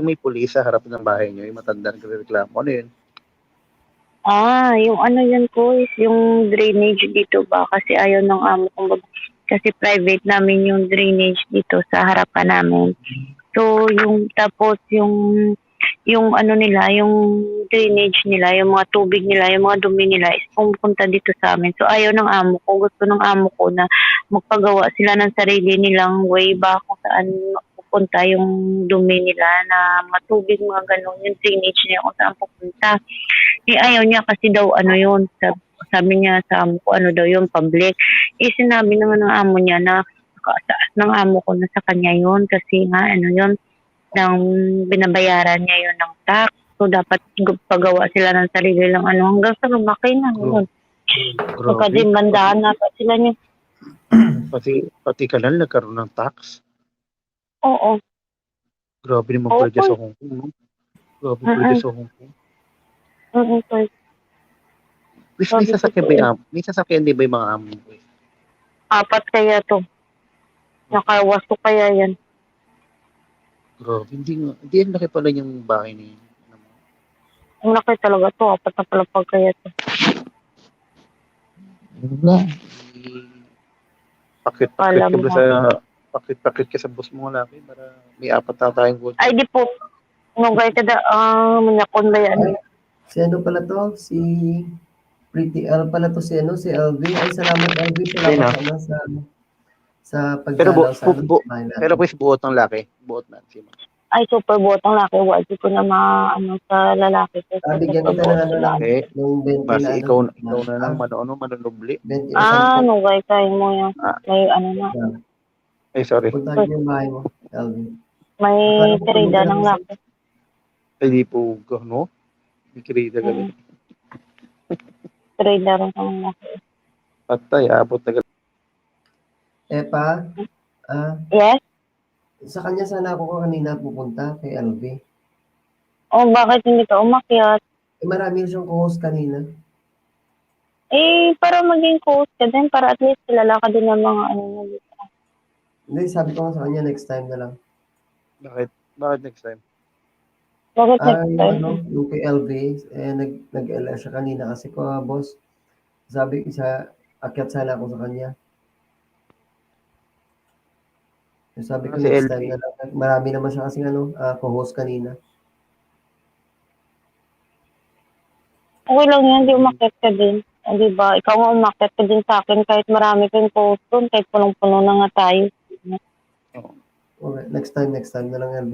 may pulis sa harap ng bahay niyo, yung matanda nagrereklamo. Ano yun? Yung ano yun ko is yung drainage dito ba? Kasi ayaw ng amo kong babae. Kasi private namin yung drainage dito sa harapan namin. So, yung ano nila, yung drainage nila, yung mga tubig nila, yung mga dumi nila is pumunta dito sa amin. So, ayaw ng amo ko. Gusto ng amo ko na magpagawa sila ng sarili nilang way ba kung saan pupunta yung dumi nila na mga tubig, mga ganun, yung drainage niya kung saan pupunta. Ayaw niya kasi daw ano yun. Sabi niya sa amo ko, ano daw yung public. Sinabi naman ng amo niya na ng amo ko na sa kanya yun kasi nga ano yun, nang binabayaran niya yun ng tax. So, dapat pagawa sila ng sarili lang ano hanggang sa lumaki na. Magkadimbandahan na pa sila niya. Pati kanal nagkaroon ng tax? Oo. Grabe naman pala dyan sa Hong Kong, no? Grabe pala dyan sa Hong Kong. May sasakyan din ba yung mga amo? 4 kaya to. Nakawasto kaya yan. Grabe, hindi yan laki pala yung bahay na yun. Ang laki talaga to, 4 na pala pag kaya to. Pakit ka sa boss mo laki para may 4 na tayong good. Ay, di po. Nungay ka da, manyakon ba yan? Si ano pala to? Si Pretty L pala to si LV. Ay, salamat LV. Salamat sa pagdalaw sa pero pues buot ng laki. Buot na. Ay, super buot ang laki. Wala ko na sa lalaki. Bigyan kita ng ano lang. Basta ikaw na lang manunubli. Nungay kayo mo yan. May ano na. Ay, sorry. Punta yung bahay mo, LV. May trade ng laki. Ay, di po, no? May kirida galing. Trade rin ng laki. Patay, abot na galing. Epa? Yes? Sa kanya sana ako kanina pupunta kay LV. Bakit hindi ka umakyat? Marami siyang co-host kanina. Para maging host ka din, para at least kilala ka din ng mga ano mo dito. Hindi, sabi ko nga sa kanya next time na lang. Bakit? Bakit next time? Bakit next Yung time? yung kay LV, nag-LS siya kanina kasi ko, boss, sabi ko akyat sana ako sa kanya. Sabi ko Si next LV. time na lang. Marami naman siya kasi co-host kanina. Okay lang yan, di umakyat ka din. Di ba? Ikaw nga umakyat ka din sa akin kahit marami kang post doon, kahit punong-puno na nga tayo. Oo. Okay, next time na lang LV.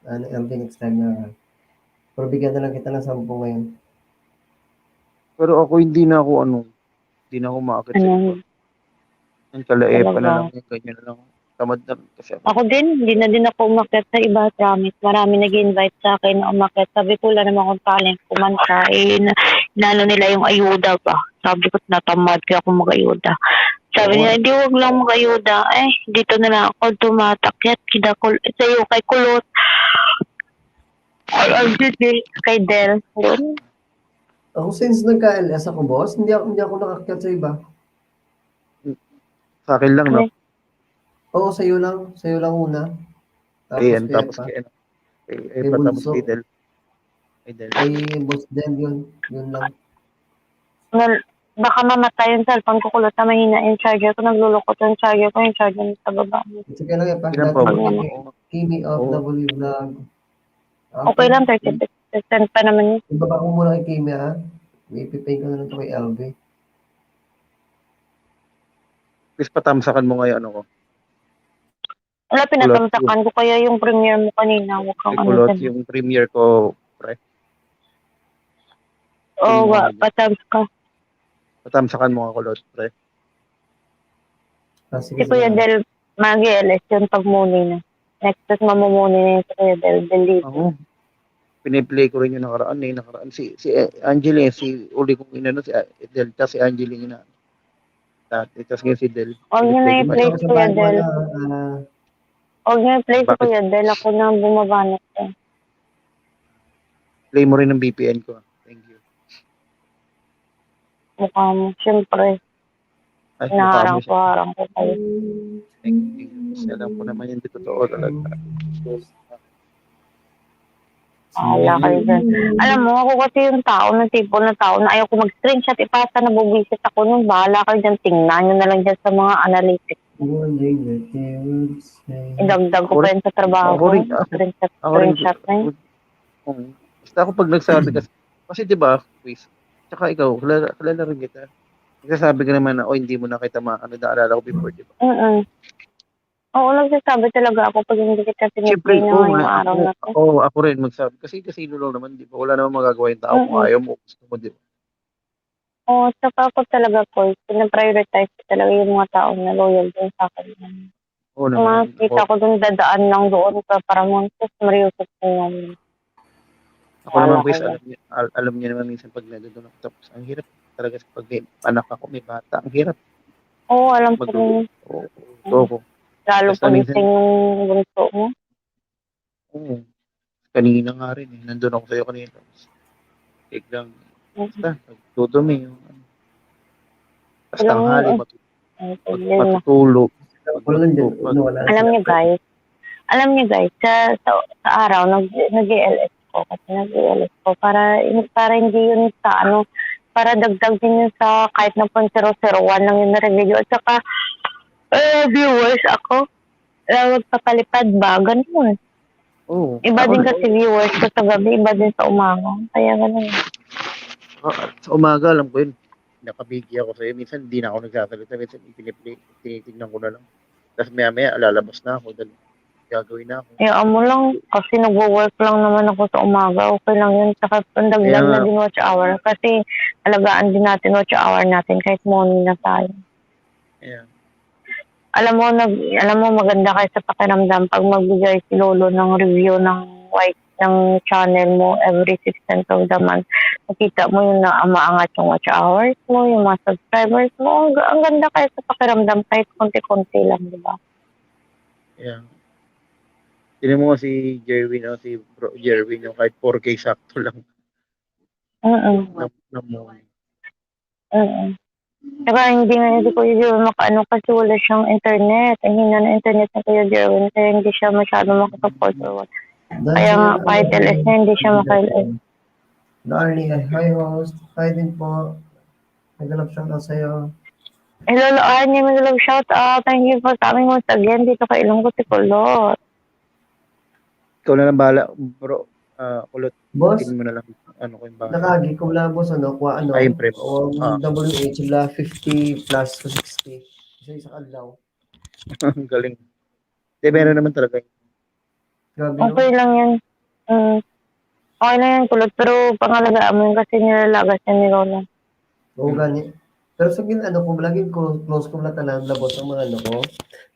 LV next time na lang. Pero bigyan na lang kita ng 10 ngayon. Pero ako hindi na ako maakit sa iba. Ano? Yung kalaepa na Talaga. lang, yung ganyan na lang. Tamad na kasi ako. Ako din, hindi na din ako umakyat sa iba, promise. Marami nag-invite sa akin na umakyat. Sabi ko, wala naman akong talent kumanta. Inano nila yung ayuda pa. Sabi ko, natamad kaya ako mag-ayuda. Sabi nila, hindi, wag lang mag-ayuda. Dito na lang ako tumatakyat. Sa'yo, kay Kulot. Kay Del. Yun. Ako since nagka-LS ako, boss, hindi ako nakakyat sa iba. Sa akin lang, no? Oo, sa'yo lang una. Ayan, Tapos tapos pa. kay Kay Epa, tapos Bunso. kay Del. Kay Del. Kay Boss Den yun lang. Baka mamatay yung cellphone ko, Kulot, na mahina yung charger ko. Naglulukot yung charger ko. Yung charger sa baba. Sige lang pa. Ilan Dati pa ba? mo Kimi of Oo. W Vlog. Okay lang, 36% pa naman yun. Ibaba ko muna kay Kimi ha. May ipipay ko na lang ito kay LV. Please patamsakan mo ngayon ko. Wala, pinatamtakan ko kaya yung premiere mo kanina. Huwag kang Kulot dyan. yung premiere ko, pre. Patams ka. Patamsakan mo nga Kulot, pre. Sige, Si Kuya Del, mag-LS yun pag muni na. Next week mamumuni na yung si Kuya Del. Ako, piniplay ko rin yung nakaraan. Si Angeli, si uli kong inano, si Delta, si Angeli na. Tapos ngayon si Del. Huwag niyo na i-play si Kuya Del. Huwag niyo i-play si Kuya Del. Ako na bumabanat ko. Play mo rin ng VPN ko. Thank you. Mukha mo. Siyempre, Ay, inaharang ko kayo. Thank you. Alam ko naman yung totoo talaga. Wala kayo dyan. Alam mo, ako kasi yung tao, ng tipo na tao na ayaw ko mag-screenshot, ipasa na bubisit ako nun. Bahala kayo dyan. Tingnan nyo na lang dyan sa mga analytics. Idagdag ko pa yun sa trabaho ko. Screenshot na yun. Basta ako pag nagsabi kasi diba, quiz, tsaka ikaw, kalala rin kita. Nagsasabi ka naman na, hindi mo na kita naalala ko before, diba? Oo, nagsasabi talaga ako pag hindi kita piniplay na ngayong araw na to. Oo, ako rin magsabi. Kasi kasino lang naman, di ba? Wala naman magagawa yung tao kung ayaw mo, gusto mo, di ba? Oo, saka ako talaga po, pinaprioritize ko talaga yung mga tao na loyal din sa akin. Oo naman. Kita ko dun dadaan lang doon sa Paramontes, Mariusap ko yan. Ako naman, quiz, alam niya naman minsan pag nagdoon ako. Tapos, ang hirap talaga pag may anak ako, may bata. Ang hirap. Oo, alam ko rin. Oo. Lalo po gising yung bunso mo. Oo. Kanina nga rin nandun ako sa'yo kanina. Biglang, basta, nagdudumi yung tapos tanghali, matutulog. Alam niyo guys, sa araw, nag-ELS ko. Kasi nag-ELS ko para hindi yun sa para dagdag din yun sa kahit na 0.001 lang yung na-review. At saka, viewers ako. Magpapalipad ba? Ganun. Oo. Iba din kasi viewers ko sa gabi, iba din sa umaga. Kaya ganun. Sa umaga, alam ko yun. Nakabigi ako sa'yo. Minsan, hindi na ako nagsasalita. Minsan, tinitignan ko na lang. Tapos maya, lalabas na ako. Dahil gagawin na ako. Mo lang. Kasi nag-work lang naman ako sa umaga. Okay lang yun. Saka pandagdag na din watch hour. Kasi alagaan din natin watch hour natin kahit morning na tayo. Yeah. Alam mo maganda kayo sa pakiramdam pag magbigay si Lolo ng review ng white ng channel mo every 16th of the month. Nakita mo yung maangat yung watch hours mo, yung mga subscribers mo. Ang ganda kayo sa pakiramdam kahit konti-konti lang, di ba? Yeah. Tinan mo si Jerwin, no? Si Bro Jerwin, yung kahit 4K sakto lang Mm. na mo. Mm. Saka hindi Kuya Jerwin makaano kasi wala siyang internet. Ang hina ng internet ni Kuya Jerwin kaya hindi siya masyado makasupport or what. Kaya nga kahit LS niya hindi siya maka-LS. Darnie, hi host. Hi din po. Nagalap siya ka sa'yo. Hello, Arnie, mag-love shout out. Thank you for coming once again dito kay Ilonggo Kulot. Ikaw na lang bahala, bro. Kulot, Boss, itin mo na lang ano ko yung bahala. nakagi ko lang boss, kuha Ay, yung prep. WH la 50 plus to 60. Isa kadlaw. Galing. Di, meron naman talaga. Grabe Okay lang yan. Okay lang yan, Kulot. Pero pangalagaan mo yun kasi nilalagas yan ni Lola. Oo, gani. Pero sa ko, lagi ko, close ko na tanan, labot ang mga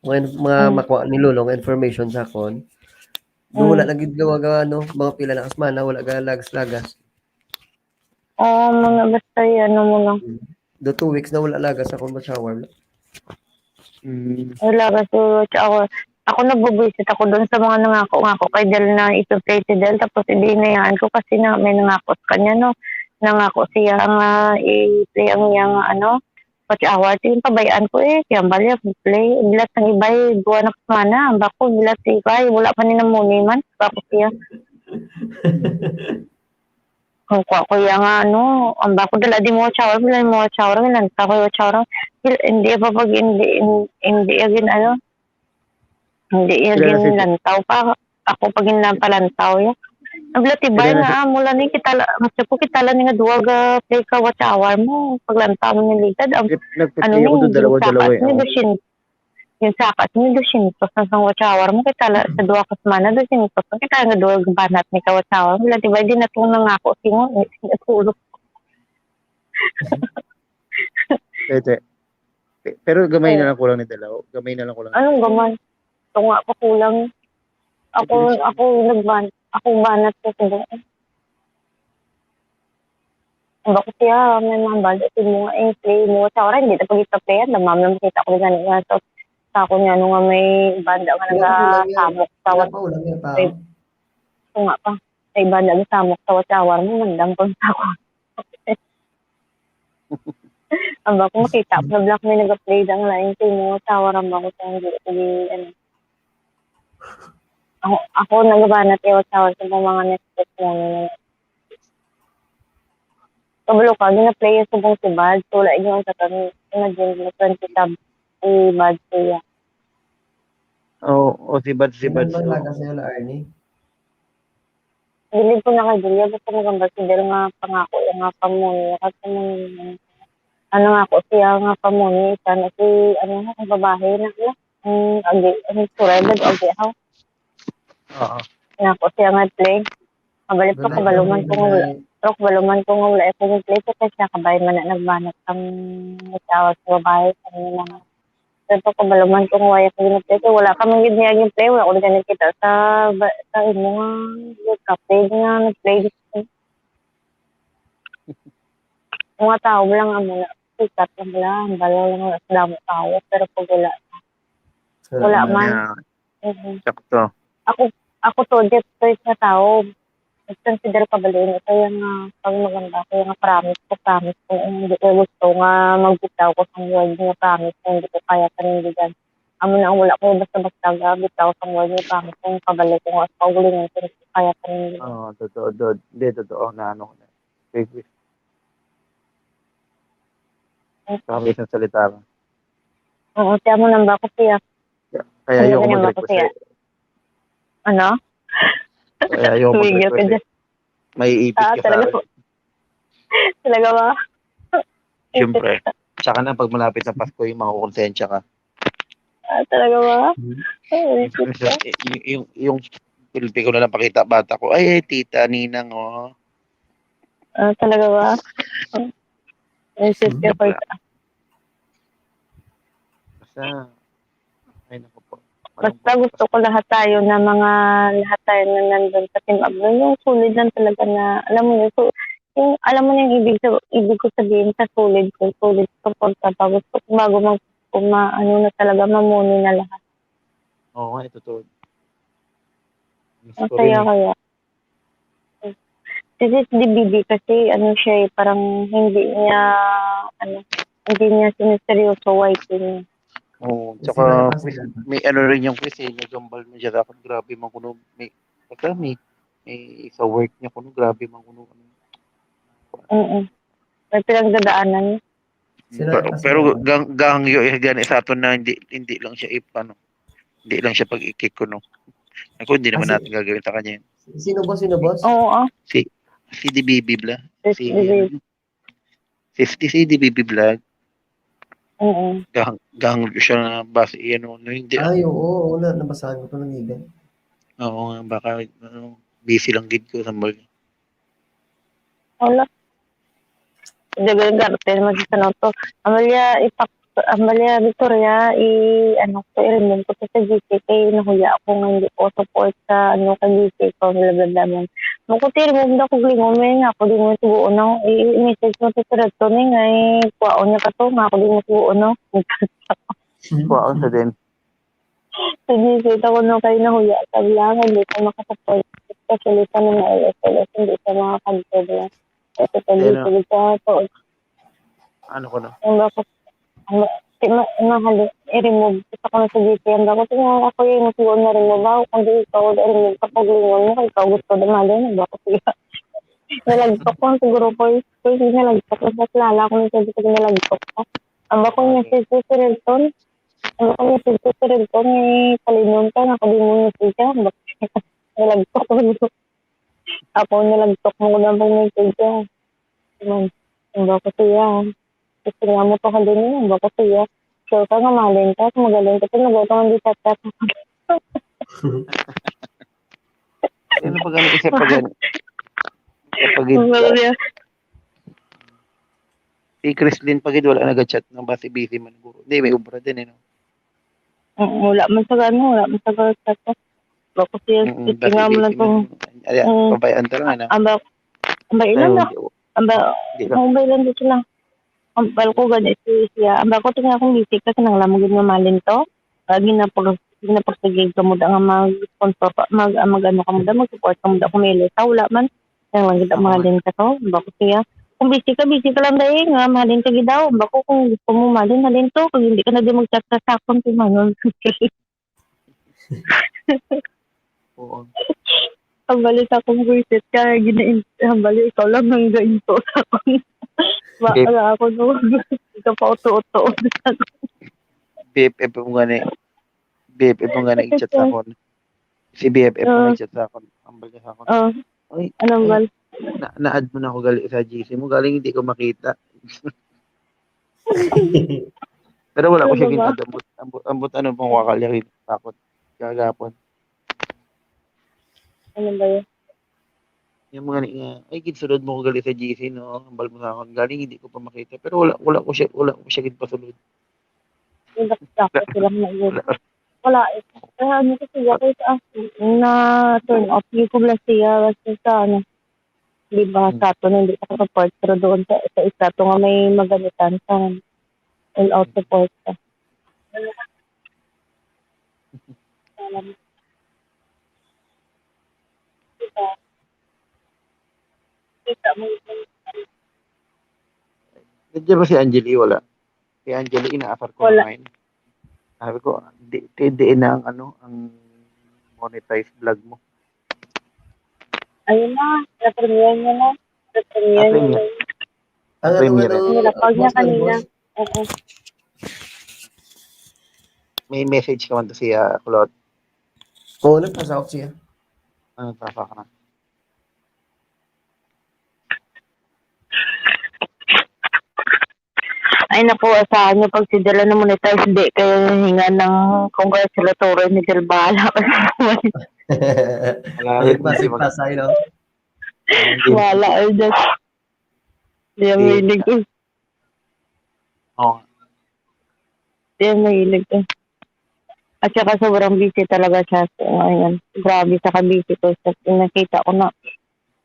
mga makuha ni Lolo, information sa akon. Wala lagi gawa mga pila na kasmana, wala ga lagas-lagas. Mga basta yan, mo lang. 2 weeks na wala lagas ako ma-shower. Lagas ko, ako nagbubuisit ako doon sa mga nangako kay Del na isuplay si Del, tapos ibinayaan ko kasi na may nangako sa kanya, no? Nangako siya nga i-play ang yang watch hour. Yung pabayaan ko kaya bali play. Bilat ng ibay, buwan na kasmana. Ang bako, bilat si ibay. Wala pa nila muni man. Bako siya. Kung ko yang ang bako dala di mo watch hour. Bilan mo watch hour. Bilan pa ko watch hour. Hindi pa pag hindi agin hindi agin lantaw pa. Ako pag palantaw ya. Naglatibay nga mula ni kita ni nga duwag play ka watch hour mo paglantaw mo ni ligad Nagpipili ko dalawa yung sakat ni dusintos na sang watch hour mo kita sa duwa ka semana dusintos kita nga duwag banat ni ka watch hour mo latibay din natong nangako singo tulog. Pero gamay na lang kulang ni dalaw. Gamay na lang kulang. Anong gamay? Ito nga pa kulang. Ako banat ko sa doon. Bakit siya may mga budget mo nga play mo sa oras hindi na pag-play yan namam kita ko ganun nga so sa ako nga nga may banda nga nagasamok sa nga pa may banda nga samok sa watawar mo mandang ko sa ako. Ang bako makita na black may nag-play dang line ko mo tawaran ba ko sa hindi ako nagabanat yung watawar sa mga Netflix mo kabalo ka, gina-play sa bang si Bad. So, wala yung sa kami. Imagine, na 20 tab si Bad siya. Si Bad. Ano ba sa'yo la, Arnie? Bilib ko na kay Julia. Basta magamba si Del nga pangako yung nga pamuni. Kasi nga ako siya nga pamuni. Isa na si, ang babae na siya. Ang surabad, how? Nga ako siya nga play. Mabalip ko kabaluman ko nga wala. Pero kabaluman ko nga wala ako yung play. Kasi nakabay man na nagmanat ang tawag sa babae. Pero kabaluman ko nga wala ako yung play. So, wala kami yung play. Wala ko na kita sa mga kape nga nag-play. Mga tao lang ang mga sikat lang lang. Balaw lang ang damo tao. Pero pag wala man. Sakto. Ako to, jet choice na tao. Consider kabalin ito yung pag maganda ko yung promise ko hindi ko gusto nga magbitaw ko sa word nga promise ko hindi ko kaya panindigan amo na ang wala ko basta bitaw sa word nga promise ko kabalik ko nga sa paulingan ko hindi ko kaya panindigan totoo na sabi isang salita lang siya mo nang ba ko siya kaya ayoko mag-request kaya ayaw mag-request may ipit ka sa akin. Talaga ba? Siyempre. Tsaka na pag malapit na Pasko yung makukonsensya ka. Talaga ba? Yung pilpi ko na lang pakita bata ko. Ay, tita, ninang, talaga ba? Insist ka pa ita. Ay, naku po. Basta gusto ko lahat tayo na nandun sa Team Ablo. Yung solid lang talaga na, alam mo yung ibig ko sabihin sa solid support ka pa. Gusto ko bago na talaga mamuni na lahat. Oo nga, ito to. Miss Ang ko rin saya eh. kaya. Kasi si DBB kasi ano siya parang hindi niya siniseryoso writing. Oo, Sila tsaka kasi may ano rin yung quiz eh, nagambal mo siya dapat grabe man kuno may sa work niya kuno grabe man kuno. Mm. May pinagdadaanan niya. sila Pero, kasi pero gang yo gani sa aton na hindi lang siya ipano. Hindi lang siya pag-ikik ko no. Ako hindi naman kasi natin gagawin sa kanya yun. sino boss? Oo, Si si DBB bla. si Si DBB. 50 si DBB vlog. Mm. Gang siya na base ano no hindi. Ay, oo, nabasahan ko to ng event. Oo nga baka busy lang gid ko sa mall. Wala. Dagal garten magkano to. Amalia Victoria i-remove ko to sa GC kay nahuya ako nga hindi ko support sa kay GC ko blablabla. Makuti remove na ko glingon may nga ako di mo tubuo no. I-message mo to sa to ni nga kuwaon niya ka to nga ako di mo tubuo no. Kuha sa din. Sa GC ko no kay nahuya sa lang hindi ko makasupport especially sa mga LSLS hindi ka makakagod na. Ito pa Sino? dito sa to. Ano ko no? Ang bako mahal i-remove sa ko sa GT ang bako tingnan ako yung siguro na remove ako kundi ikaw i-remove kapag lingon mo ikaw gusto na mali na bako siya nalagtok ko siguro ko kasi nalagtok ko sa lala ko nito dito nalagtok ko ang bako niya si Renton ang bako niya si Renton ni kalinon ka ako din mo niya siya nalagtok ko ako nalagtok mo na pang message siya ang bako siya gusto nga mo pa din yun, baka siya. So, ka nga malin ka, magaling ka, nagawa ka hindi tatat. Ano pa gani isa pa gani? Isa pa gid. Si Chrislyn pagid wala nag-chat ng base busy man guro. Hindi may ubra din eh no. Wala man sa tatat. Baka siya, Base tingnan mo busy lang itong, man. Ay, babayan ta lang na. amba ilan na, Di lang. amba ilan dito lang. Ambal ko ganito siya. Amba ko tingnan akong bisik kasi nang lamugin na malin to. Ginapagsagig ka mo da nga mag-sponsor, mag-ano ka mo da, mag-support ka mo da kumilita. Wala man. Nang lang kita malin ka to. Amba ko siya. Kung busy ka lang dahil nga, malin ka gidaw. Amba ko kung gusto mo malin to. Kung hindi ka na di mag-chat sa sakon, manon. Oo. Hambali sa akong visit ka, hambali ikaw lang hanggang ito sa akong. Okay. Wala ako no. Ikaw pa uto-uto. BFF mo gani. BFF mo gani i-chat sa akon. Si BFF mo nag-chat sa akon. Ambal niya sa akon. Ay, Anong bal? na-add mo na ako gali sa GC mo. Galing hindi ko makita. Pero wala ko siya ginad. Ambot ano pong wakalya rin. Takot. Kagapon. Ano ba yun? Yung mga ay ginsunod mo ko gali sa GC no. Ambal mo sa akon. Galing hindi ko pa makita. Pero wala ko siya gid pasulod. Yung dapat silang nag wala eh. Ano kasi ako sa na turn off. Hindi ko lang siya kasi sa di ba sa ito na hindi ka support pero doon sa isa to nga may maganitan sa all out support ka. Kita mo Nandiyan ba si Angeli? Wala. Si Angeli, inaasar ko wala. ngayon. Sabi ko, di na ang monetize vlog mo. Ayun na, na-premiere niya na. Na-premiere niya na. Ang Premier. Nilapag niya kanina. Oo. May message ka man to siya, Claude. Oo, nagpasok siya. Ano, tasa ka na. Ay naku, asahan niyo pag sidala na monetize, di kayo hinga ng congratulatory ni Del Bala. Wala rin. Pasay, no? Wala, ay just. Di ang mahilig ko. Oo. Di ang mahilig ko. At saka sobrang busy talaga siya. So, ayun, grabe sa kabisi ko. So, nakita ko na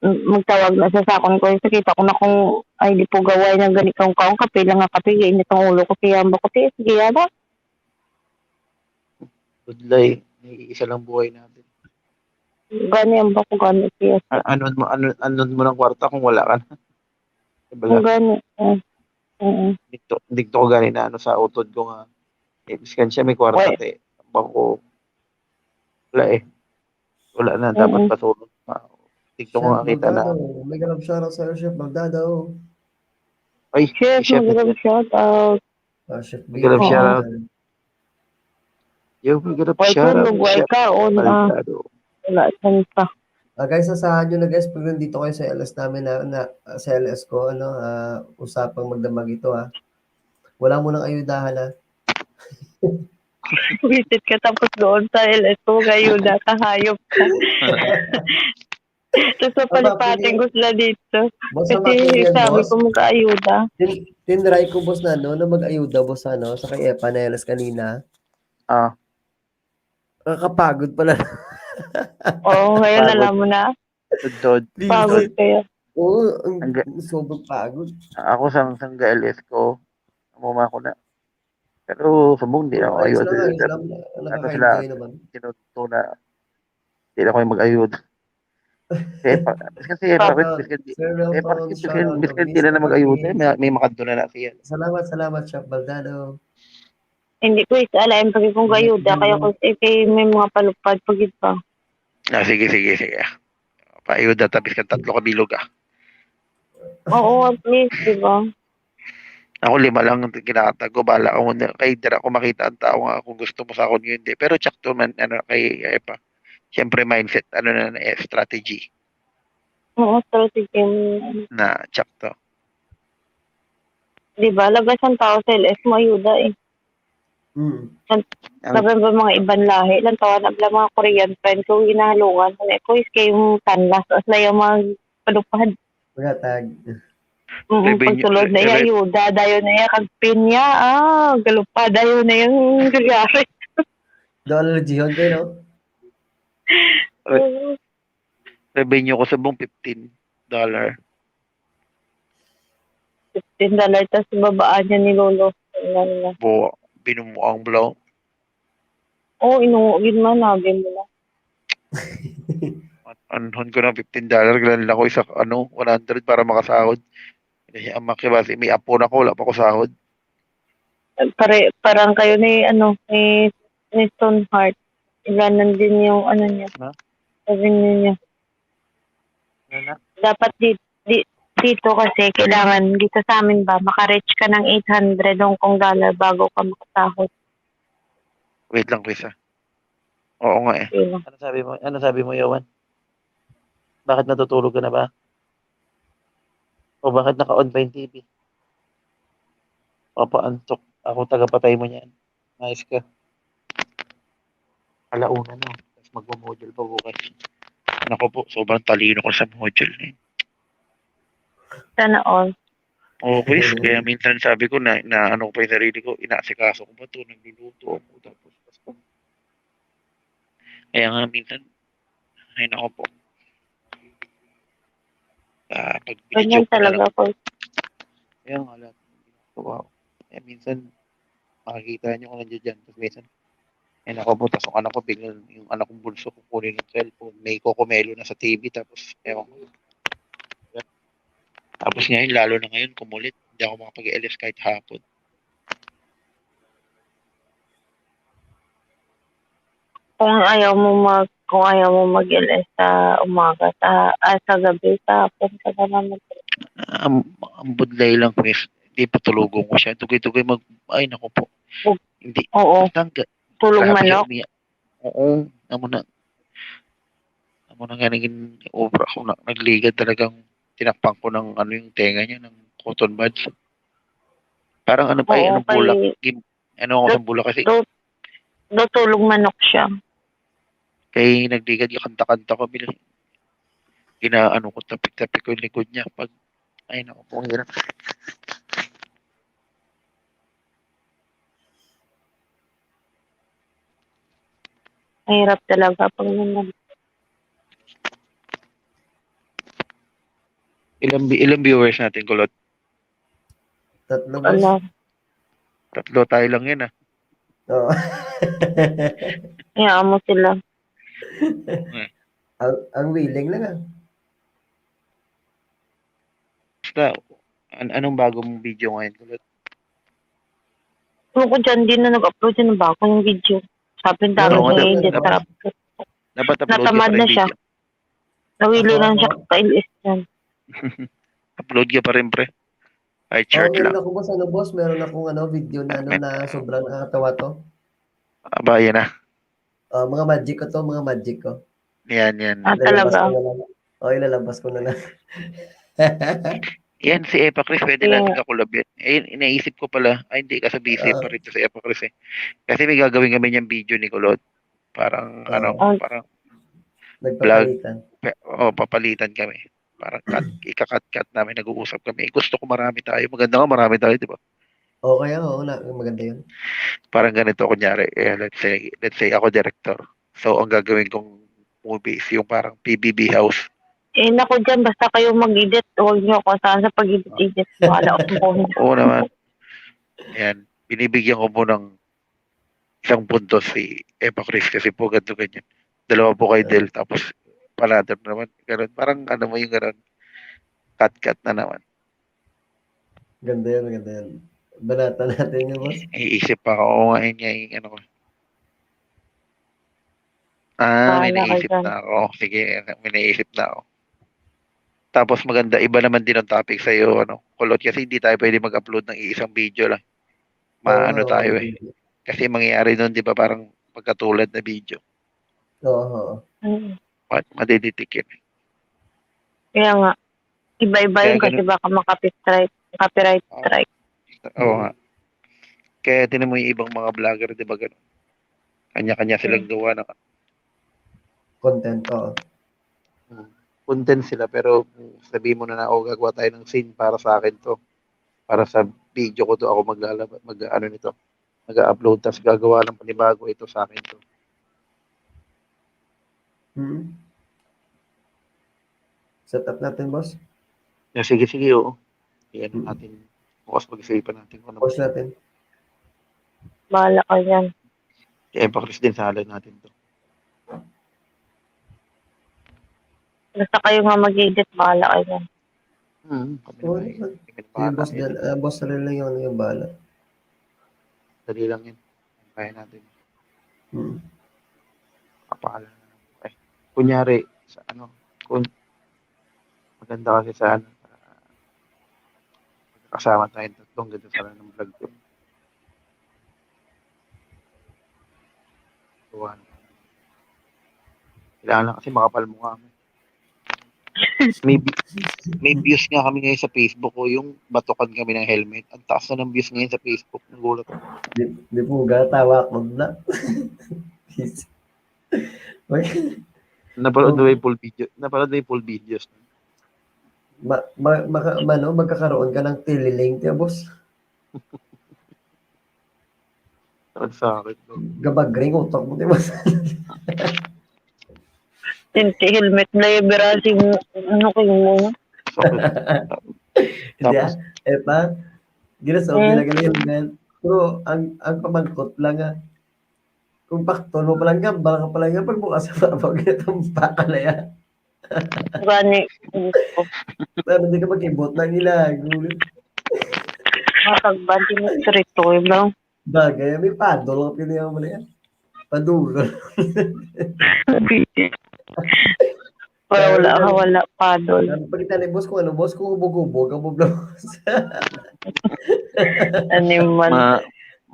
magtawag na sa sakon ko. Nakita ko na kung ay di po gaway ng ganitong kaong kape lang nga kape. Init ang ulo ko. Kaya ba ko? Sige, yada. Good lay. Iisa lang buhay natin. Ganyan ba kung gano'n siya? Anon mo ng kwarta kung wala ka na. Diba? Kung gano'n. Dito ko gani na ano sa utod ko nga. Iskan siya may kwarta Wait. te. Bako, wala eh. Wala na, dapat pasulong. Dito ko Chef nga kita na. Baldado. May galap shoutout sa'yo, Chef Baldado. Ay, Chef, si Chef mag-love shout out. Chef May B. galap Oo. shoutout. Yo, may galap Wait, shoutout. tulog, wait Chef ka. Baldado. Wala, saan pa? Guys, asahan nyo na guys, pag nandito kayo sa LS namin sa LS ko, usapang magdamag ito Wala mo nang ayudahan Visit ka tapos doon sa LSO, ayuda ka, hayop ka. Tapos papalipatin ko sila dito. Boss, Kasi yan, sabi boss. ko mag-ayuda. Tinry ko, boss, na mag-ayuda, boss, sa kay Epa na LS kanina. Ah, Nakakapagod pala. Oo, ngayon Pagod. alam mo na. Tudod. Pagod kayo. Oo, sobrang pagod. Ako sang LS ko. Umuma ko na. Pero subong di ako ayod. Ayos lang. Ano sila, Nakaka-enjoy naman. tinutuna. Di na ako yung mag-ayod. Kasi bakit Sir Nelson, shoutout. biscuit di Miss na mag-ayuda. Kapatid. May makadto na siya. Salamat, Chef Baldado. Hindi ko alam pag kung ayuda. Kaya ko may mga palupad pag pa. Sige. Paayuda tapos kan 3 kabilog Oo, at least, di ba? Ako 5 lang ang kinakatago. Bala ako muna. Kay dira ko makita ang tao nga kung gusto mo sa akon yun. Di. Pero tsak to man, kay Epa. Siyempre mindset, strategy Oo, strategy. na tsak to. Di ba? Labas ang tao sa LS mo ayuda eh. Sabi ba mga ibang lahi, lang tawa na mga Korean friend ko, ginahalungan. Ko is kayong tanlas, as na yung mga palupad. Magatag. Pagsulod na yung ayuda, dayo na yung kagpinya, galupa, dayo na yung gagari. Dollar Jihon kayo, no? Revenue ko sa buong $15. $15, tapos babaan niya ni Lolo. Buo, binumuang blow. Oo, inuugin man, nabin mo na. Anhon ko ng $15, galan lang ko isa 100 para makasahod. Kasi ang makibasi, may apo na ko, wala pa ko sahod. Parang kayo ni Stoneheart. Iganan din yung niya. Sabi niya. Dapat dito kasi kailangan dito sa amin ba maka-reach ka ng $800 bago ka makasahod. Wait lang, Chris. Oo nga eh. Okay. Ano sabi mo, Yowan? Bakit natutulog ka na ba? O bakit naka-on pa yung TV? Papaantok. Ako tagapatay mo niyan. Nice ka. Alauna na. Tapos magmo-module pa bukas. Ako po, sobrang talino ko sa module eh. Sana all. Okay, kaya minsan sabi ko na ano ko pa yung sarili ko, inaasikaso ko ba ito, nagluluto ako, tapos kaya nga minsan, ay nako po. Pag Ganyan talaga ko. Kaya nga lahat. Wow. Kaya minsan, makikita nyo kung nandiyan dyan. Tapos minsan, ay nako po, tapos ang anak ko, biglang yung anak kong bulso kukunin ng cellphone, may kokomelo na sa TV, tapos ewan ko. Tapos ngayon, lalo na ngayon, kumulit. Hindi ako makapag-LS kahit hapon. Kung ayaw mo mag-LS sa umaga, sa gabi, sa hapon ka naman. Ang budlay lang, Chris. Hindi pa tulugong ko siya. Tugay-tugay ay nako po. Hindi. Oo. Tulog manok. Oo. Amo na nga naging obra ko na. Nagligad talagang tinakpan ko ng yung tenga niya, ng cotton buds. Parang anong bulak. Ako sa bulak kasi. Tulog manok siya. Kaya nagligad yung kanta-kanta ko. Ko, tapik-tapik ko yung likod niya. Ay nako po, ang hirap. Mahirap talaga pag naman. Ilang viewers natin, Kulot? 3 boss. 3 tayo lang yan Oo. Hayaan mo sila. Ang willing lang Basta, anong bago mong video ngayon? Kulot? Ano ko dyan, din na nag-upload siya ng bagong video. Sabi ng dami Oo, kong dapat- edit. dapat- Dapat upload ka Natamad pa rin na siya. video. Nawili Ako, lang siya ako. kailis yan. Upload ka pa rin, pre. Kahit Oh, short meron lang. ako boss, boss, meron akong video na na sobrang nakakatawa to. Aba, yan na. Mga magic ko to, mga magic ko. Yan. Ilalabas Talaga? ko na lang. Ilalabas ko na lang. Yan, si Epa Chris, pwede Yeah. natin kakulab yan. Ayun, inaisip ko pala, ay hindi, kasi busy Ah. pa rin to si Epa Chris eh. Kasi may gagawin kami niyang video ni Kulot. Parang, parang Nagpapalitan. papalitan kami. Parang ika-cut namin, nag-uusap kami. Gusto ko marami tayo. Maganda nga, marami tayo, di ba? Okay, maganda yun. Parang ganito, kunyari, let's say ako director. So, ang gagawin kong movie is yung parang PBB house. Naku dyan, basta kayo mag-edit. Huwag niyo ako saan sa pag-edit. Wala ako. Oo naman. Yan. Binibigyan ko po ng isang puntos si Epa Chris kasi po ganito ganyan. Dalawa po kay Del tapos panatag naman. Ganun. Parang ano mo yung ganun. Cut na naman. Ganda yan. Banata natin yun, boss. Iisip pa ako. Oo nga yun nga yung ano ko. May Bahala ka naisip dyan. na ako. Sige, may naisip na ako. Tapos maganda, iba naman din ang topic sa'yo, Kulot, kasi hindi tayo pwede mag-upload ng iisang video lang. Maano tayo eh. Kasi mangyayari nun, di ba, parang pagkatulad na video. Oo. Madiditik yun. Kaya nga. Iba-iba Kaya yun kasi baka copyright strike. Oo nga. Kaya tinan mo yung ibang mga vlogger, di ba gano'n? Kanya-kanya silang gawa ng Content, oo. content sila, pero sabihin mo na gagawa tayo ng scene para sa akin to. Para sa video ko to, ako mag-upload, tapos gagawa ng panibago ito sa akin to. Set up natin, boss. Sige, oo. Yan natin. Bukas pag-isipan natin. Pause natin. Bahala ka dyan. Epa Chris din sa halin natin to. Basta kayo nga mag-edit, bahala ka dyan. Boss dyan. Boss na rin lang yung bala. Dali lang yun. Kaya natin. Kapala na. Okay. Kunyari, sa maganda kasi sa kasama tayong tatlong ganda sana ng vlog ko. Kailangan lang kasi makapal mo kami. May views nga kami ngayon sa Facebook ko, yung batukan kami ng helmet. Ang taas na ng views ngayon sa Facebook. Nagulat ako. Di po tawa ako na. Napanood na yung full videos. Magkakaroon ka ng tililing, tiya, boss. Sa akin. Gabagring utak mo, tiya, boss. Tinti helmet na yung berasi mo. Ano kayo mo? Hindi Epa, ginasabi lang helmet. Pero ang pamangkot lang kung paktol mo palang baka palang pag bukas sa pag-itong pakalaya. Gani. Pero hindi ka mag-ibot na nila. Matagban din yung strito. Ibang Bagay, may padol ang pinayaw mo na yan. Padulo. wala padol. Pagkita ni boss kung boss, kung hubog-hubog ang boss. Animal.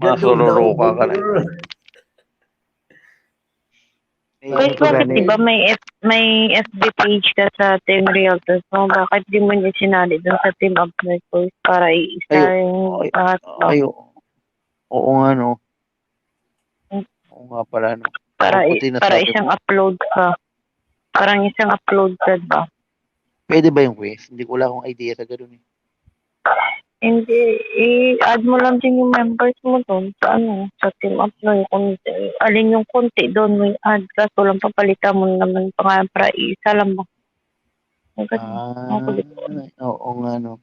Masoloro ka na. Guys, bakit di ba may FB page ka sa Team Realtors mo? Bakit di mo niya sinali dun sa Team Upload Course para i-isa yung Oo nga, no? Oo nga pala, no? Para isang upload ka. Parang isang upload ka ba? Pwede ba yung quiz? Hindi ko wala akong idea sa gano'n eh. Hindi, i-add mo lang din yung members mo doon sa sa Team Upload. Alin yung konti doon mo i-add ka. So lang papalitan mo naman pangalan para isa lang ba? Oo nga, no?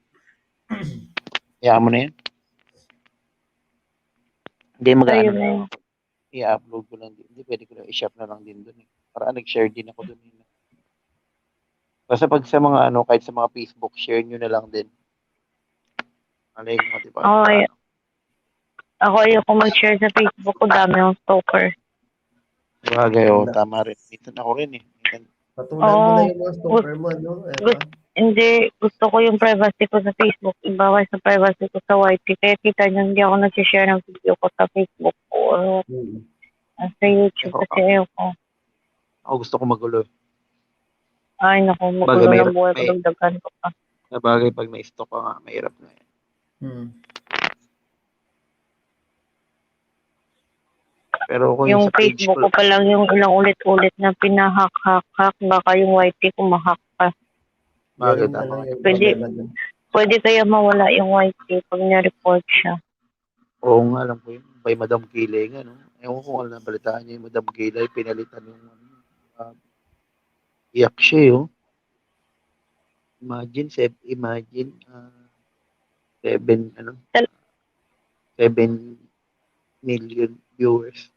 Kaya mo na yan? Hindi Ayun na yun. i-upload ko lang din. Hindi pwede ko lang i-shop na lang din doon eh. Para nag-share din ako doon eh. Basta pag sa mga ano, kahit sa mga Facebook, share nyo na lang din. Alay mo, di ba? Ako ayoko mag-share sa Facebook ko, dami ng stalker. Bagay, tama rin. Minsan ako rin eh. Minsan, Patulan mo na yung mga stalker mo, no? Hindi, gusto ko yung privacy ko sa Facebook. Iba sa privacy ko sa YT. Kaya kita niyo, hindi ako nag-share ng video ko sa Facebook ko. Or sa YouTube kasi ayoko. ako gusto ko magulo. Ay, naku, magulo ng buhay ko, dagdagan ko pa. Na bagay, pag na-stalk ka nga, mahirap na yan. Pero kung Yung sa page Facebook ko pa lang yung ilang ulit-ulit na pinahack-hack-hack, baka yung YT ko mahack pa. Bagay, tama. Pwede kaya mawala yung YT pag na-report siya. Oo nga, alam ko yun. By Madam Kilay nga, no? Ewan ko kung alam, balitaan niya yung Madam Kilay, pinalitan yung iyak siya, oh. Imagine 7 million viewers.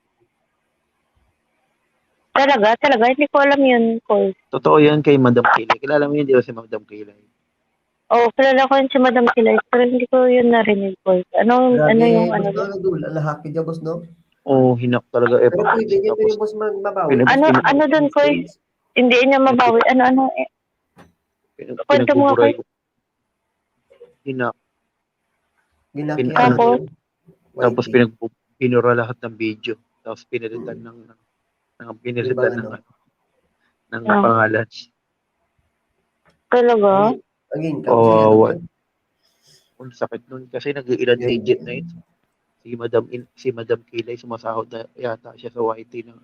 Talaga? Hindi ko alam yun, Cole. Totoo yan kay Madam Kilay. Kilala mo yun, di ba si Madam Kilay? Oo, kilala ko yun si Madam Kilay, pero hindi ko yun narinig, Cole. Ano yung ano? Lahaki dyan, boss, no? Oo, hinak talaga. Pero pwede niya yung boss mabawi. Ano dun, Cole? Hindi niya mabawi. Ano? Kwento mo nga, Cole. Hinak. Tapos pinura lahat ng video. Tapos pinalitan ng pangalan. Talaga? Ang sakit nun kasi nag-iilan digit na yun. Si Madam Kilay sumasahod na yata siya sa YT ng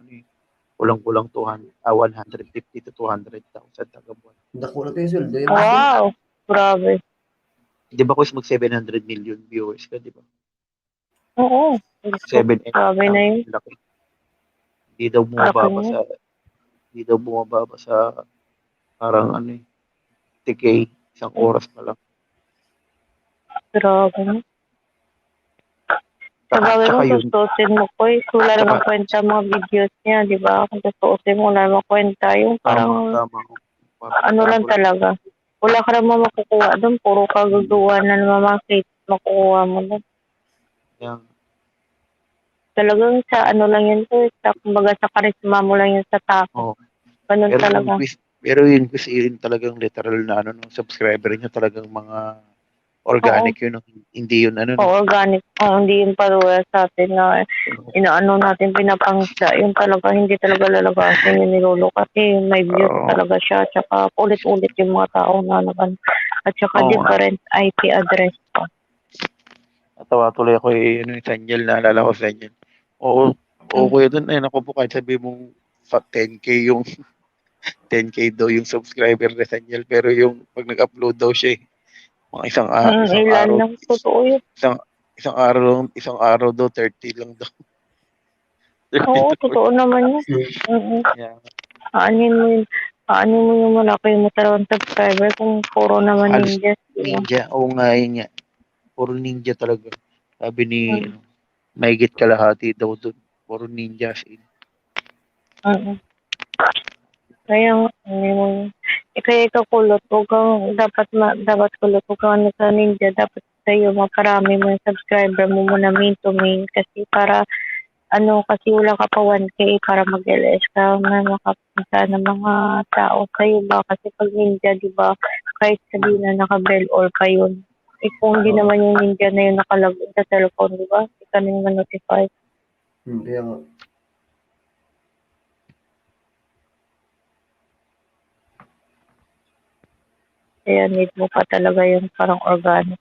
kulang-kulang 150 to 200,000 tagabuan. Dako na ito yung sweldo. Wow! Grabe. Di ba kung mag 700 million viewers ka, di ba? Oo. 7 Grabe na yun. Hindi daw bumababa sa parang TK, isang oras pa lang. Grabe na. Sabawi mo, sususin mo ko wala namang kwenta mga videos niya, di ba? Kung sususin mo, wala namang kwenta. Yung parang, ano lang talaga. Wala ka naman makukuha doon. Puro kagagawa na naman mga clips makukuha mo doon. Yeah. Talagang sa ano lang yun po, kumbaga sa karisma mo lang yun sa tao. Ganun talaga. Pero yun kasi yun talagang literal na subscriber niya talagang mga organic yun. Hindi yun organic. Hindi yun paruwa sa atin na inaano natin pinapangsa. Yun talaga, hindi talaga lalagasin yung nilolo kasi may views talaga siya. Tsaka ulit-ulit yung mga tao na naman. At tsaka different IP address pa. Natawa tuloy ako yung Sanyel, naalala ko Sanyel. Oo, kuya doon, ako po kahit sabi mong 10K yung 10K daw yung subscriber ni Sanyel, pero yung pag nag-upload daw siya mga isang araw. Lang, totoo yun. Isang araw daw 30 lang daw. Oo, totoo naman yun. Yeah. Aanin mo yung malaki yung matalawang subscriber kung puro naman ninja. Ninja, oo nga yun nga. Puro ninja talaga. Sabi ni mahigit kalahati daw doon. Puro ninjas. Kaya kaya ikaw kulot, dapat kulot, huwag kang sa ninja, dapat sa'yo maparami mo yung subscriber mo muna main to main kasi para kasi wala ka pa 1K para mag-LS ka na makapunta ng mga tao sa'yo ba kasi pag ninja, di ba, kahit sabihin na naka-bell or pa yun. Kung hindi naman yung ninja na yun nakalagay sa cellphone, di ba? Hindi ka nang ma-notify. Kaya nga. Kaya need mo pa talaga yung parang organic.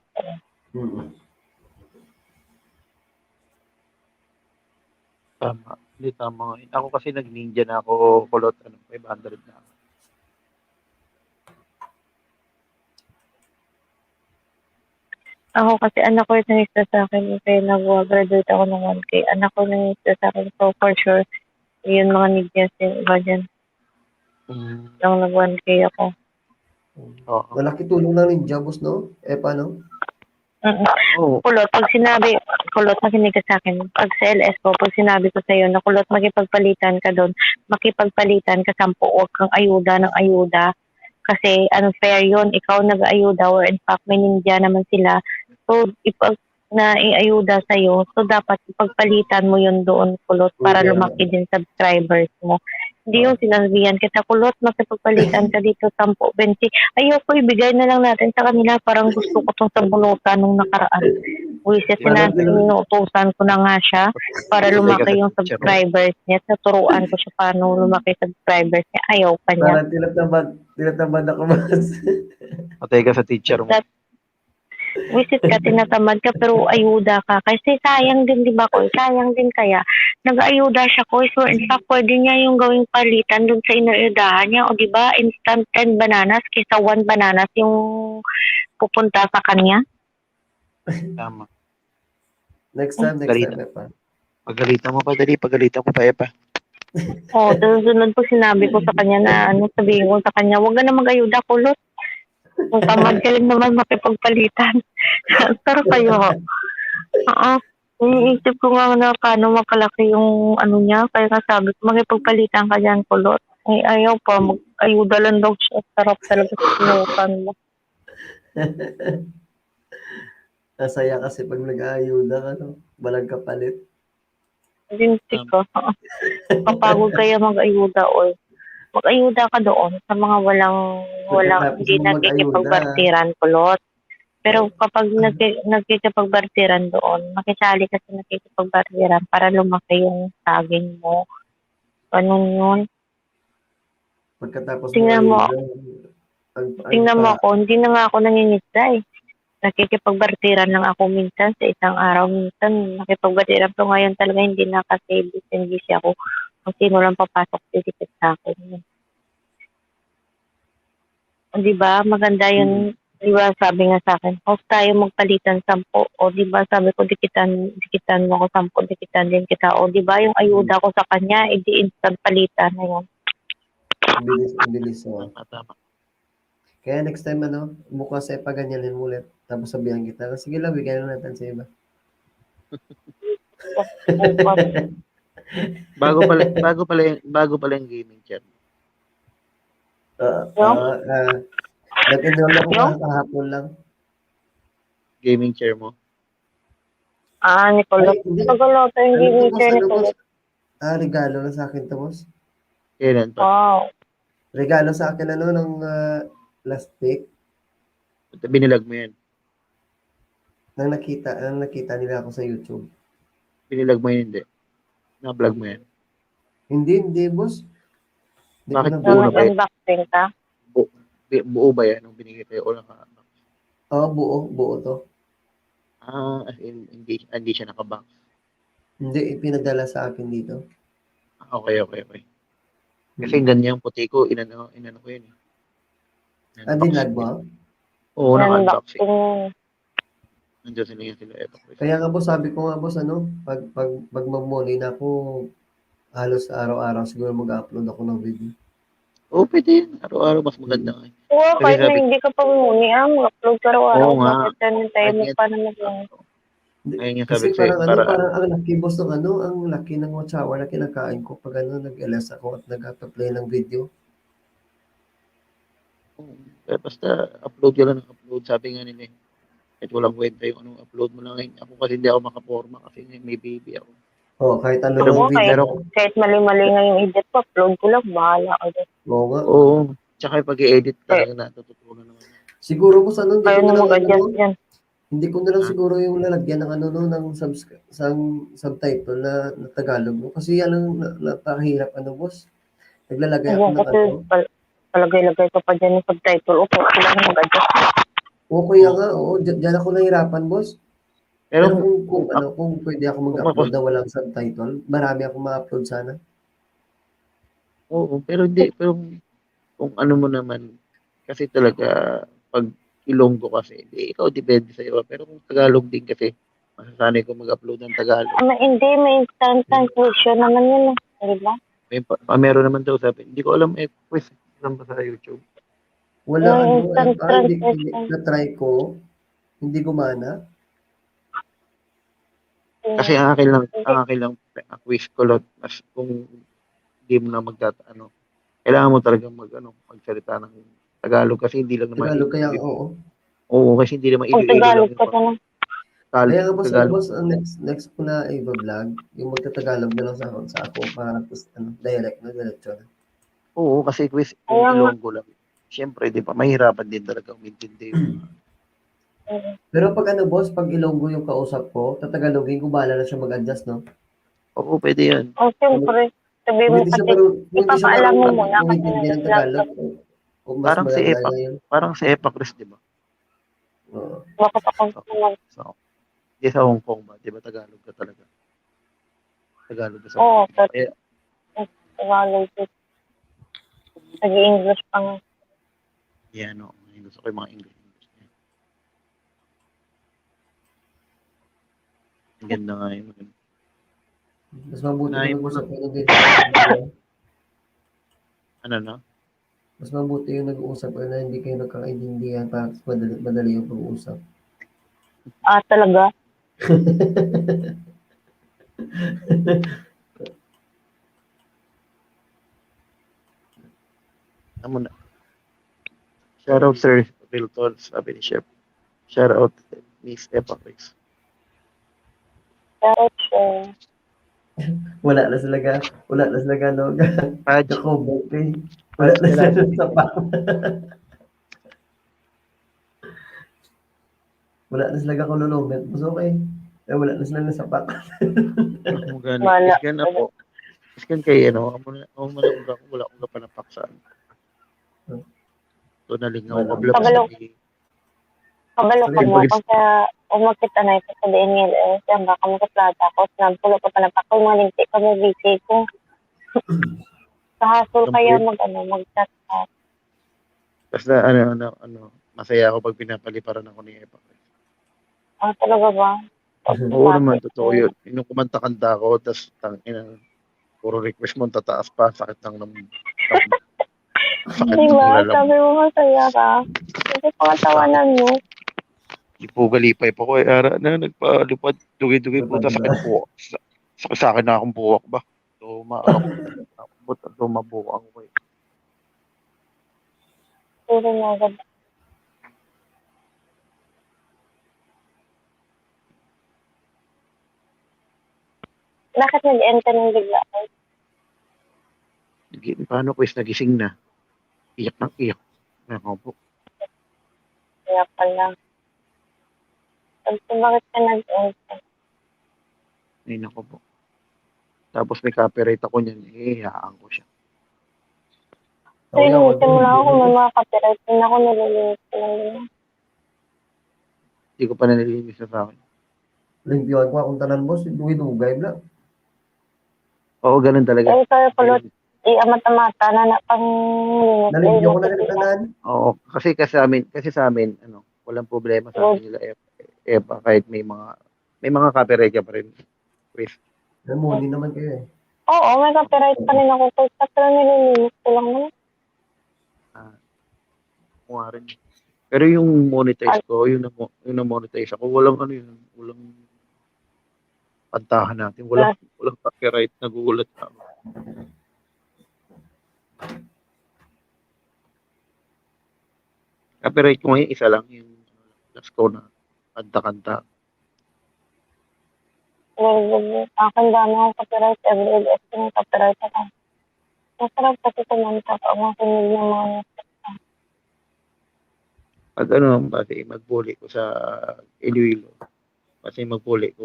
Tama. Hindi tama. Ako kasi nag-ninja na ako kulot 500 na. Ako kasi anak ko yung nangista sa akin kaya nag-graduate ako ng 1K. Anak ko nangista sa akin. So for sure, yun mga ninjas yung iba dyan. Nang nag-1K ako. Malaki tulong na ninja, boss, no? Paano? Oo. Kulot, pag sinabi, kulot, makinig ka sa akin. Pag sa LS ko, pag sinabi ko sa'yo na kulot, makipagpalitan ka doon, makipagpalitan ka 10, huwag kang ayuda ng ayuda. Kasi unfair yun, ikaw nag-ayuda or in fact may ninja naman sila. So, ipag na iayuda sa'yo, so dapat ipagpalitan mo yun doon, kulot, para Okay. lumaki din subscribers mo. Hindi yung sinabihan kita, kulot, makipagpalitan ka dito 10, 20. Ayoko, ibigay na lang natin sa kanila. Parang gusto ko tong sabunutan nung nakaraan. Wisit Parang sinutusan ko na nga siya para Patay ka lumaki sa yung teacher mo. subscribers niya. Naturuan ko siya paano lumaki subscribers niya. Ayaw pa niya. Parang tinatamad ako mas. Patay ka sa teacher mo. Wisit ka, tinatamad ka, pero ayuda ka. Kasi sayang din, di ba ko? Sayang din kaya. Nag-ayuda siya ko. So, in fact, pwede niya yung gawing palitan dun sa inayudahan niya. O, di ba? Instant 10 bananas kaysa 1 bananas yung pupunta sa kanya. Tama. Next time pa. Pagalitan mo pa, dali. Pagalitan mo pa, Epa. O, sunod po sinabi ko sa kanya na, sabihin ko sa kanya, huwag ka na mag-ayuda, kulot. Kung tamad ka rin naman makipagpalitan. Pero kayo, iniisip ko nga na paano makalaki yung ano niya. Kaya nga sabi ko, makipagpalitan ka dyan, kulot. Ay, ayaw pa, mag-ayuda lang daw siya. Sarap talaga sa sinukan mo. Nasaya kasi pag nag-aayuda ka, no? Balag kapalit. Lintik ko. Kapagod kaya mag-ayuda, oy. Mag-ayuda ka doon sa mga walang Pagkatapos hindi mo mag-ayuda. nakikipagbartiran, kulot. Pero kapag nagkikipagbartiran doon, makisali ka sa nakikipagbartiran para lumaki yung saging mo. Ganun yun. Pagkatapos Tingnan mo, mag-ayuda. tingnan mo ako, hindi na nga ako nangingisda eh. Nakikipagbartiran lang ako minsan sa isang araw. Minsan nakipagbartiran pero ngayon talaga hindi na kasi busy ako. Kung sino lang papasok dito sa akin. Di ba? Maganda yun. Di ba sabi nga sa akin, host tayo magpalitan 10. O di ba sabi ko, dikitan mo ako 10, dikitan din kita. O di ba yung ayuda ko sa kanya, edi instant palitan na yun. Bilis. Oh. Tama. Kaya next time, bukas ay paganyanin mo ulit. Tapos sabihan kita, sige lang, bigyan na natin sa iba. Bago pala yung gaming chat. Nag-enroll ako kahapon lang. Gaming chair mo. Nicolot. Pagaloto yung gaming chair ni Nicolot. Regalo na sa akin to, boss. Kailan pa? Wow. Regalo sa akin, ng last week. Binilag mo yan. Nang nakita nila ako sa YouTube. Binilag mo yan, hindi. Na-vlog mo yan. Hindi, boss. Bakit So, nag-unboxing ka? Buo ba yan nung binigay kayo o naka-box? Oo, buo to. As in, hindi siya naka-box. Hindi, pinadala sa akin dito. Okay. Kasi ganyang puti ko, inano ko yun. Dinag mo? Oo, naka-unboxing. Unboxing. Nandiyan sila. Kaya nga, boss, sabi ko nga, boss, pag mag-morning na ako, halos araw-araw siguro mag-upload ako ng video. Oo, pwede yun. Araw-araw mas maganda nga. Oo, kahit na hindi ka pa muni, mag-upload ka araw-araw. Oo nga. Bakit ganun tayo mo pa na mag-upload? Ayun yung Kasi sabi ko sa'yo. parang ang laki, boss, ang laki ng watch hour na kinakain ko pag nag-LS ako at nag-play ng video. Basta upload ka lang ng upload. Sabi nga nila kahit walang kwenta yung anong upload mo lang. Ako kasi hindi ako makaporma kasi may baby ako. Kahit ano Ako, lang video. kahit mali-mali nga yung edit ko, upload ko lang, bahala ko dyan. Oo nga. Oo. Tsaka pag-i-edit talaga natututunan naman. Siguro, boss, Kayo na mag-adjust yan. Hindi ko na lang siguro yung lalagyan ng ng subtitle na Tagalog. Kasi yan ang napakahirap, boss. Naglalagay ako ng Kasi palagay-lagay ko pa dyan yung subtitle. Okay, sila na mag-adjust. Kaya nga, dyan ako nahirapan, boss. Pero kung pwede ako mag-upload na walang subtitle, marami akong ma-upload sana. Oo, pero hindi, pero kung ano mo naman, kasi talaga, pag Ilonggo kasi, ikaw depende sa'yo. Pero kung Tagalog din kasi, masasanay ko mag-upload ng Tagalog. Hindi, may instant translation naman yun. Diba? Meron naman daw sabi. Hindi ko alam quiz lang ba sa YouTube? Wala, hindi na-try ko, hindi gumana. Kasi ang akin lang, quiz ko lot, as kung hindi mo na kailangan mo talagang magsalita ng Tagalog kasi hindi lang naman, Tagalog kaya, oo. oo, kasi hindi naman Pag Iloilo lang Tagalog yung ka na lang. Kaya nga boss, Tagalog. ang next ko na i-vlog, yung magta-Tagalog na lang sa ako para tapos direct na diretso na. Oo, kasi quiz kung Kaya nga. Ilonggo lang. Siyempre, di ba, mahirapan din talaga umintindi yung Pero pag boss, pag Ilonggo yung kausap ko, tatagalogin ko, bahala na siya mag-adjust, no? Oo, pwede yan. O, siyempre. Sabihin mo kasi, ipapaalam mo muna kasi umintindi ng nag-vlog ka. Tagalog, o mas Parang si maganda Epa, na yun. parang si Epa Chris, di ba? Oo. Bakit ako naman? So, di sa Hong Kong ba? Di ba Tagalog ka talaga? Tagalog ka sa Oo, Hong Kong. Eh, Tagalog. Nag-i-English pa nga. yan, no. Gusto ko yung mga English. Ang ganda nga yun. Mas mabuti Unahin kung mo nag-usap na. kayo din. Ano na? Mas mabuti yung nag-uusap kayo na hindi kayo nagkakaintindihan para madali yung pag-uusap. Ah, talaga? Amo na. Shout out Sir Milton, sabi ni Chef. Shout out Miss Epa Chris. Pero siya. Wala na sila no. Paj, Kakobo, okay. Wala na sila sa pa. Wala na sila kakululumet. Mas okay. Wala na sila sa sapat. Ako gani. Wala. Iskan ako. Iskan kay ako mo lang wala akong kapanapaksaan. So nalingaw Wala. mablabas Kabalo. kami. Kabalo ka mo. Pag- Kung magkita na ito sa DNL, siya baka magkaplata ko. Nagpulo ko pa na pa. Kung malinti ka mo, busy ko. Sa hassle kaya mag-chat ka. Basta masaya ako pag pinapaliparan ako ni Epa. Ah, talaga ba? Oo naman, totoo yun. Yung kumanta-kanta ko, tapos puro request mo, tataas pa, sakit ng sakit Di ng ba? lalam. Sabi mo masaya ka. Kasi pangatawanan mo. Ipugalipay pa ko ara na nagpalupad, dugi-dugi puta sakit ng buhok. Sakit sa akin na akong buhok ba? So, mabuhok ako eh. Puro na agad. Bakit nag-enter ng bigla? Paano ko is nagising na? Iyak ng iyak. Ako po. Kaya pala. Sabi bakit ka nag-enter? Ay, nako po. Tapos may copyright ako niyan, hiyaan ko siya. So, inuusin mo lang ako kung may mga copyright din ako, nalilinis ko lang din. Hindi ko pa nalilinis na sa akin. Limpyuhan ko akong tanan boss, dugay-dugay bla. Oo, ganun talaga. Kaya sa'yo kulot, mata-mata na pang linis. Nalimpyo ko na rin tanan. Oo, kasi sa amin, walang problema sa amin nila Epa, kahit may mga copyright ka pa rin. Chris. Namuli naman kayo eh. Oo, may copyright pa rin ako. Pero nililinis ko lang naman. Mukha rin. Pero yung monetize ko, yung na-monetize ako, walang pantahan natin. Walang copyright, nagugulat ako. Copyright ko ngayon, isa lang yung last ko na kanta-kanta. Akin dami akong copyright. Every LS ko ng copyright ako. Masarap kasi kumanta ka. Makinig ng mga Kasi magbuli ko sa Iloilo. Kasi magbuli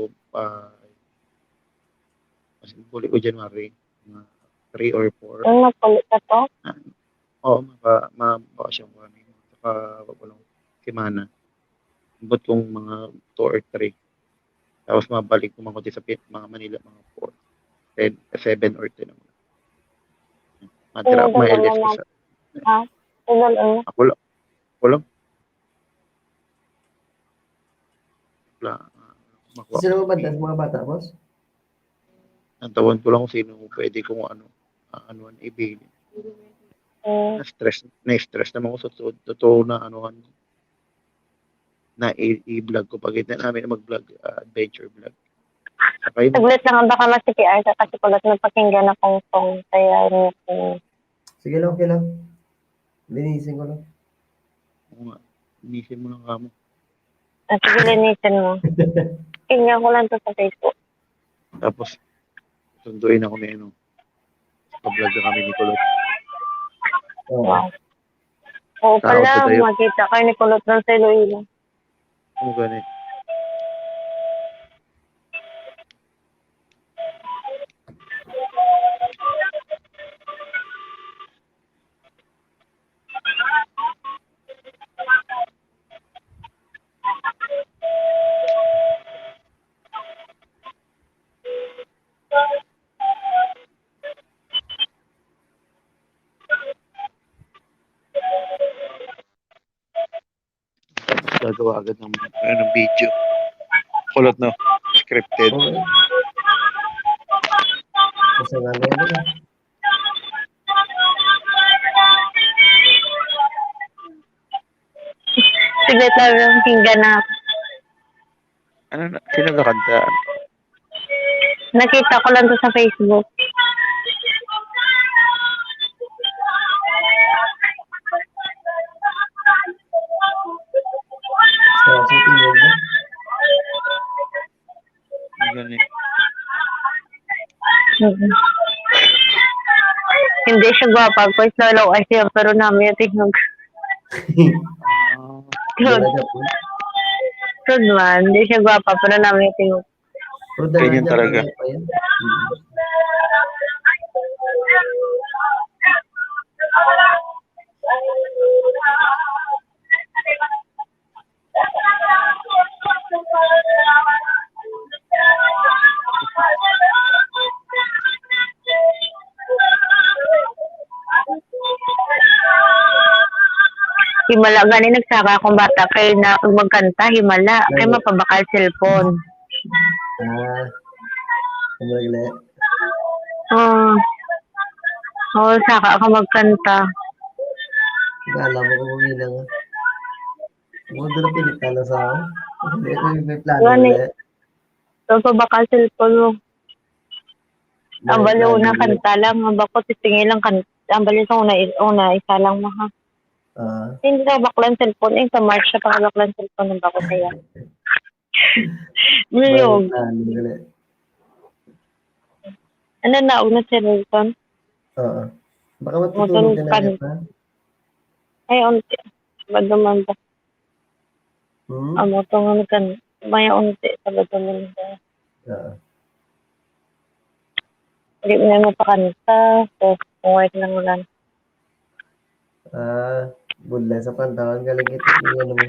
ko January, mga 3 or 4. Yung napulit ka to? Oo, baka siyang kami. Saka walang semana. But kung mga 2 or 3. Tapos mabalik ko mga sa mga Manila, mga 4, 7 or 10 naman. Matira ako mga LS ko sa... Ha? Ako lang. Sino mga bata boss? Ang tawan ko lang kung sino pwede kung anuan ibigin. Na-stress naman ko sa totoo na na i-vlog ko pag ito namin mag-vlog, adventure vlog. Sakay mo. Saglit lang, baka mas-CPR ka kasi kulot na pakinggan akong song. Kaya, Sige lang, okay lang. Linisin ko lang. Oo nga. Inisin mo lang kamo. sige, linisin mo. Pakinggan ko lang to sa Facebook. Tapos, sunduin ako ni ano. Pa-vlog na kami ni Kulot. Oo. Wow. Oo Tawag pala, ba tayo? makita kayo ni kulot ng sa Iloilo. Ano gani? Gagawa agad ng video. Kulot no? Scripted. Oo. Basta nga na yan eh. Saglit lang yung pakinggan na. Ano na? Sino kakanta? Nakita ko lang to sa Facebook. Sa tingog ba? Ano gani? Mhm. Hindi siya gwapa. Pues lalaw ay siya, pero namin yung tingog. Ah, Dalaga po. Good man. Hindi siya gwapa, pero namin yung tingog. Pero dalaga Ganyan talaga. pa yan. Mm. Himala gani nagsaka akong bata kay na pag magkanta himala kay mapabakal cellphone. Kumagla. Oh. Oh, saka ako magkanta. Alam mo kung ilang. Mo doon na pilitan na sa ako. May plano Gani. ulit. So pabakal cellphone mo. Ang baliw na plano kanta lang, ang bakot titingin lang kanta. Ang baliw sa una isa lang maha. Hindi na baklan cellphone eh, sa March siya pa baklan cellphone ng bakot kaya. Niyog. Plano ulit. Ano na una si Wilson? Oo. Baka matutulog ka na pa. Ay, unti. Baduman ba? Amo tungan kan. May unti sa baduman ba? Oo. Hindi mo mo pa kanta. So, kung white lang ulan. Budlay sa pantawan. Galing ito. Iyan naman.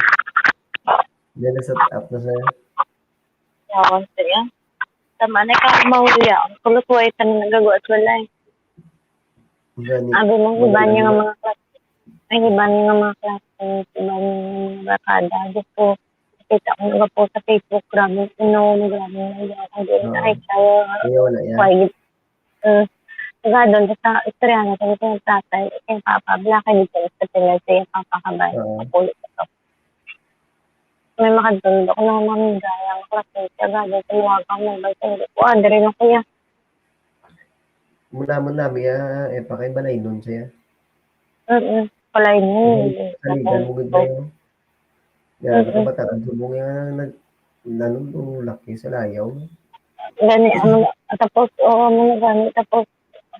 Diyan na set up na sa'yo. Yawan siya. Tama na ka mahuli ako. Kulot white na nagagawa at wala eh. Abi mo, iba niya nga mga klase. Ay, iba niya nga mga klase. Iba niya nga mga bakada. Gusto, kita ko nga po sa Facebook. Grabe, grabe. Ay, kaya, wala yan. quiet. Saka doon sa istorya na sabi ko yung tatay, yung papa, black and dito sa pinag siya papakabay sa pulit ito. May makadun ako ng mga gayang klase. Saka doon sa mga kamabay sa hindi ko, rin ako yan. Muna mo namin, pakaibalay nun siya. Palay mo. Saligan mo ganda yun. Yan, nakabataran subong yan, nanulaki sa layaw. Gani, tapos, gani, tapos,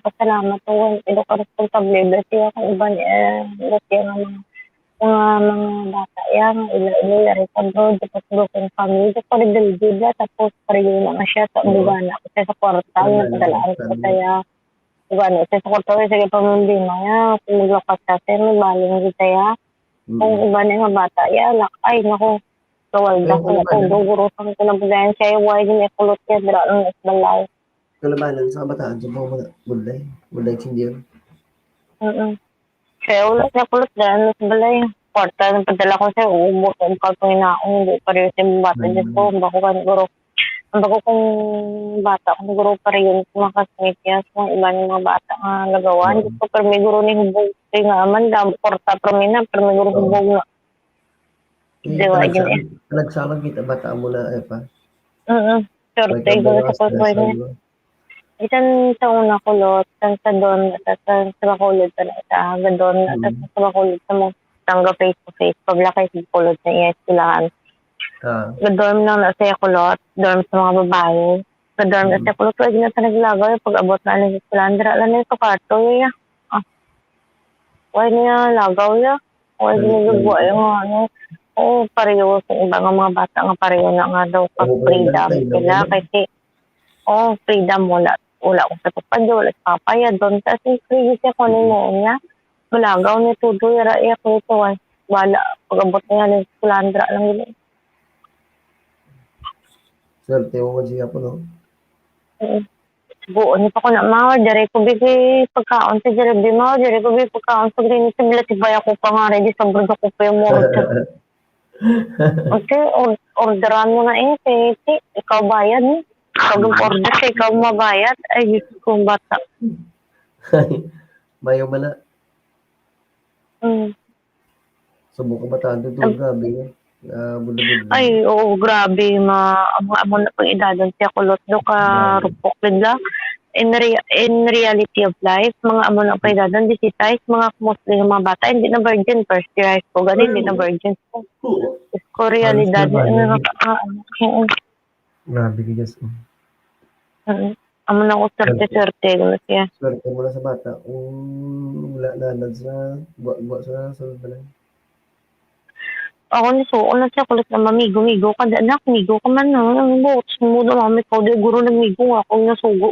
pasalamat ko, ito ka responsable, siya kung iba niya, siya ng mga bata, yan, ila sa bro, tapos broken family, tapos paridalgida, tapos parilyo na siya, sa bugana, kasi sa kwartal, napadalaan ko kaya, bugana, kasi sa kwartal, sige pamundi na yan, kung maglakas kasi, may baling kita yan, kung iba niya mga bata, yan, ay, naku, kawalda ko na kung gugurusan ko na bagayan siya, why din kulot niya, dira ng isbalay. Kalabanan sa kabataan, subong mga bulay sindiyon. Kaya ulat niya kulot dahil sa balay. Kwarta, napadala ko siya, uubot, ang kalpang inaong, hindi pa rin siya bata dyan ko, ang bako kong bata, kung guro pa rin yung mga kasmate niya, sa iba ng mga bata nga nagawa, hindi ko, pero may guro ni hubog, kaya nga man, kwarta pa rin na, pero may guro hubog nga. Talagsaman kita, bata mo na, pa. Short May day ko kabalo sa kulpoy asal niya. mo. Isan sa una kulot, sa doon, sa makulod sa sa doon, sa makulod sa mo tangga face to face, paglakay sa kulod sa iya eskwelahan. Gadorm lang na sa kulot, dorm sa mga babae. Gadorm na sa kulot, wag na sa naglagaw, pag abot na alam sa eskwelahan, dira lang na sa kwarto, ya. Why niya lagaw ya? Why niya gagawa yung ano? Oo, pareho sa iba nga mga bata nga pareho na nga daw pag freedom sila kasi freedom wala ko sa tupad wala sa papaya doon kasi free siya ko mo niya malagaw niya tudo yara iya ko ito wala pag-abot niya ng kulandra lang yun Swerte mo man siya po, no? buo niya pa ko na mawar dere ko bigay pagkaon sa dere di mawar dere ko bigay pagkaon sa green sa bila tibaya ko pa nga ready sa burdo ko pa yung murot okay orderan mo na ikaw bayad ni pag order ka ikaw mabayad ay Diyos kong bata Mayo man na. mm. Subok ka bataan doon, grabe yun. Buda-buda. Ay, oo, grabe. Mga amo na pang edadon siya kulot do ka rupok bigla. In reality of life, mga amo na pang edadon, disitize, mga mostly ng mga bata, hindi na virgin, first year high school, ganun, hindi na virgin ko. Ko realidad. Grabe ka just. Amo na ko swerte-swerte. Siya. Swerte mo na sa bata. Kung wala na sa buwa sa sulod ba lang. Ako ni so, na siya kulit na mamigo-migo ka, anak, migo ka man na, ang buot, sumudo mami ko, di guro nagmigo nga, akong nasugo.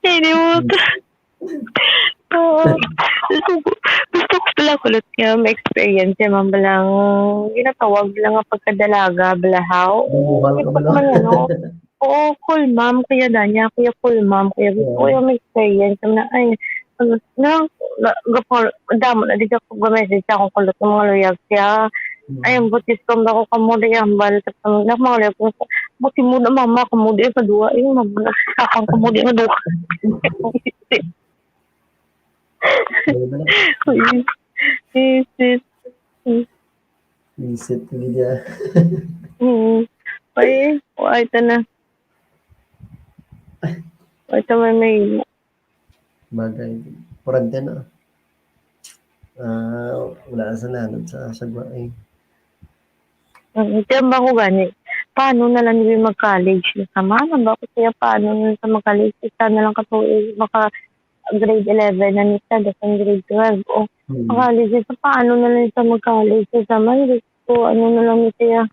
Hindi mo ito. Gusto ko pala kulit niya, may experience niya, man balang, ginatawag lang nga pagkadalaga, balahaw. Bumuhal ka ba, no? Man yan, no? Oo, cool ma'am, kaya danya, kuya cool ma'am, kaya gusto ko yung may experience, na, ay, gapor damo na di ko message akong kulot ng mga loyal siya ay ang butis ko ba ko kamuda yung bal sa na mga loyal ko buti mo na mama kamuda yung kadua yung mabuna sa akong kamuda yung kadua Visit ko niya. ay ito na ito may Bagay. Kurante na. Wala na sa nanod sa sagwa ay. Tiyan ba ko gani? Paano na lang nila mag-college? Sama na ba ko siya paano na sa mag-college? Isa na lang katuloy maka grade 11 na nita, dasang grade 12. O, college ito, paano na lang sa mag-college? Sama, ko ano na lang siya.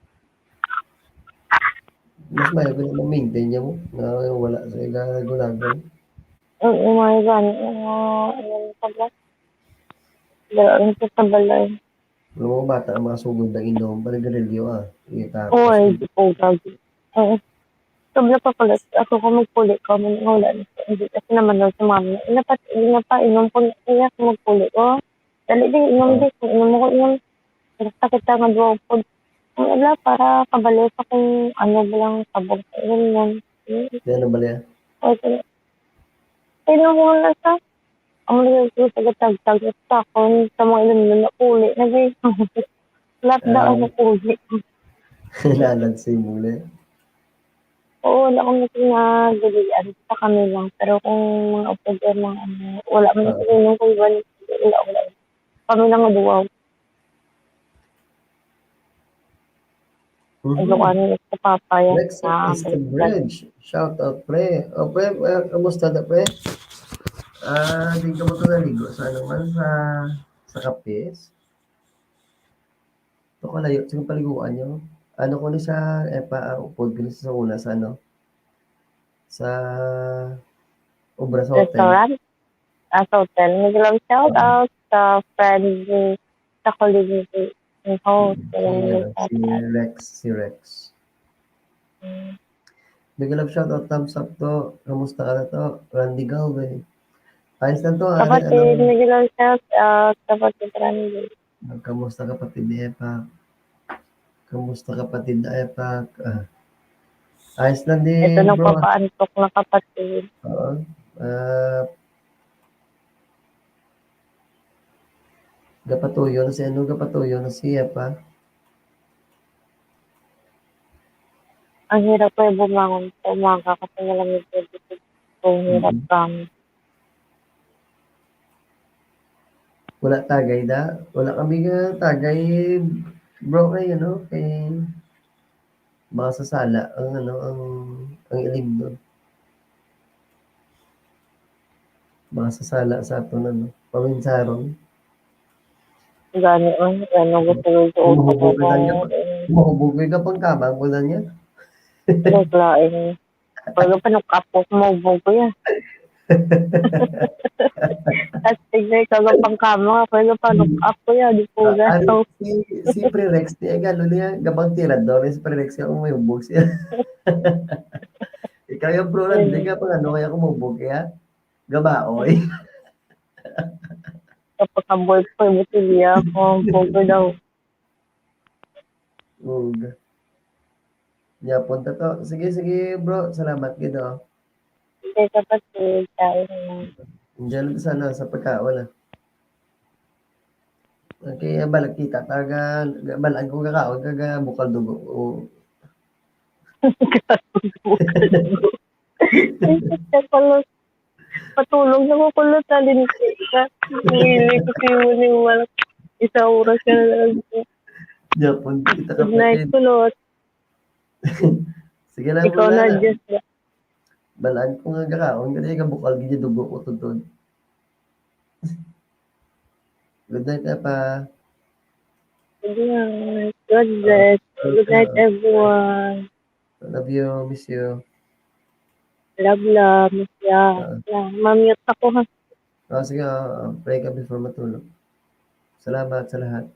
Mas mayo ko na maintain niya mo na wala sa igagulagan. Oo, mga gani. Ano sa blas? Daroon sa balay. Alam mo bata ang mga sugod ng inom, panagarelyo Itapos. Oo, ay, di po, gagi. Oo. Sobra pa pala. Ako kung magpuli ko, wala na. Hindi kasi naman daw sa mama. Inapainom po niya kung magpuli ko. Dali din, inom din. Kung inom ko, inom. Sakit ka nga doon po. Wala, para kabalik akong ano ba lang sabog sa inom. Kaya na bali Okay. Inom ko na sa ang nagagawin sa gatag-tag sa akong sa mga inom na puli. Lahat daw ako puli. Lalansi muli. Oo, wala akong nagagawin sa kami lang. Pero kung mga operator mga ano, wala mo na inom ko iba. Wala. Kami lang maduwaw. Ano sa papaya. Next is the bridge. Shout out, pre. O, pre, kamusta na, pre? Di ka mo ito naligo sa ano man sa kapis. Ito ko layo, sige paliguan nyo. Ano ko ni sa upod ko ni sa una sa ano? Sa Obra sa hotel. Restaurant? Sa hotel. Naglang shout out sa friend sa colleague ng host. Si Rex. Bigyan lang shout out, thumbs up to. Kamusta ka na to? Randy Galvin. Ayos lang to. Kapatid, naglang shout out. Kapatid Randy. Kamusta kapatid ni Epak? Kamusta kapatid na Epak? Ayos lang din, Ito nang bro. papaantok na kapatid. Oo. Gapatuyo na si Epak. Ang hirap ko bumangon sa umaga kasi malamig yung bibig ko. Ang hirap Mhm. promise. Wala tagay da. Wala kami nga tagay bro kay ano kay mga sasala ang ano ang ilim doon. Mga sasala sa aton ano. Paminsaron. Gani ano gusto ko utak ko Humuhugoy lang niya pa. bang Humuhugoy ka pang kamang ko na niya. naglaing. Pag panukap ko, kumubog ko yan. At tignan ka pang kama, pag panukap ko yan, di po Ari gato. si Prerex niya galo niya gabang tirador si Prerex siya kung may hubog siya. Ikaw yung bro lang, hindi ka pang ano kaya kumubog kaya gabaoy. Kapag ang boyfriend mo sila, kumubog ko daw. Ug. Ya punta to. Sige sige bro, salamat gid oh. Hindi kapatid, tayo naman. Diyan sana sa pagkaon ah. Okay, balag kita taga balag ko kakaon kaga bukal dugo. Oh. Patulog na ko kulot na din ka. Hindi ko siyo ni wala. Isang oras ka na lang. Japon kita Good night kapatid. kulot. Sige lang Ikaw muna na na. adjust ba? Balaan ko nga kakaon kasi ka bukal gid dugo ko tudtod. Good night na pa. Good night. God bless. Good night everyone. Love you, miss you. Love, love. Miss ya. Uh, Mamute ako ha. sige, pray ka before matulog. Salamat sa lahat.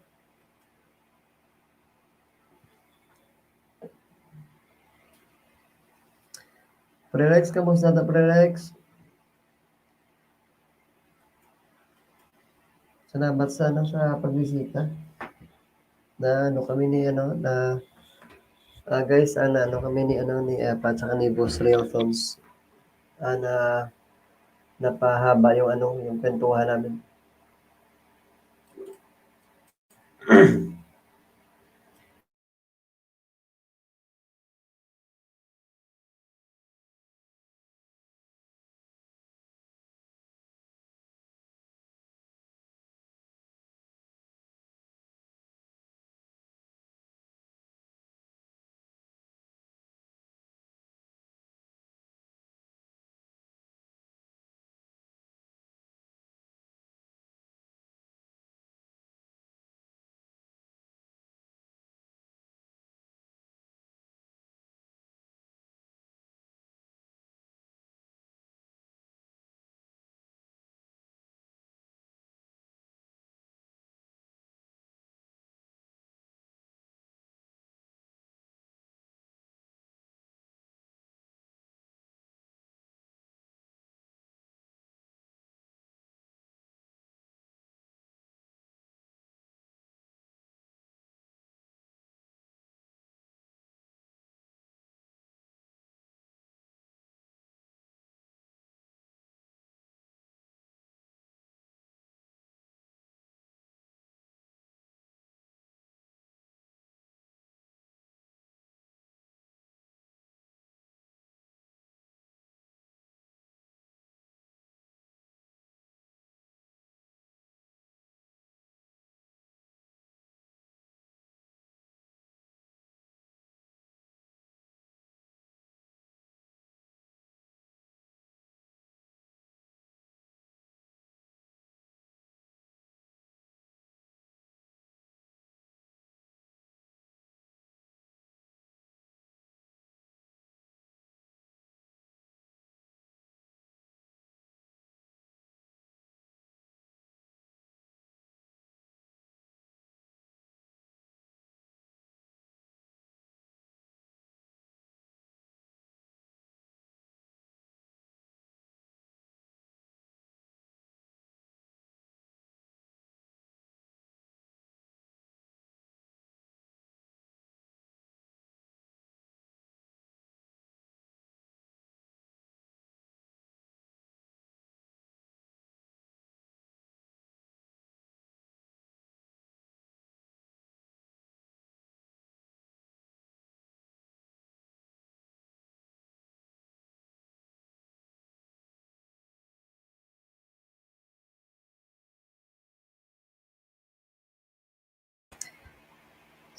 Prerex, kamusta na Prerex? Salamat sa ano sa pagbisita. Na ano kami ni ano na guys, ano kami ni ano ni Pat sa ni Boss Real Films. Na napahaba yung ano yung kwentuhan namin.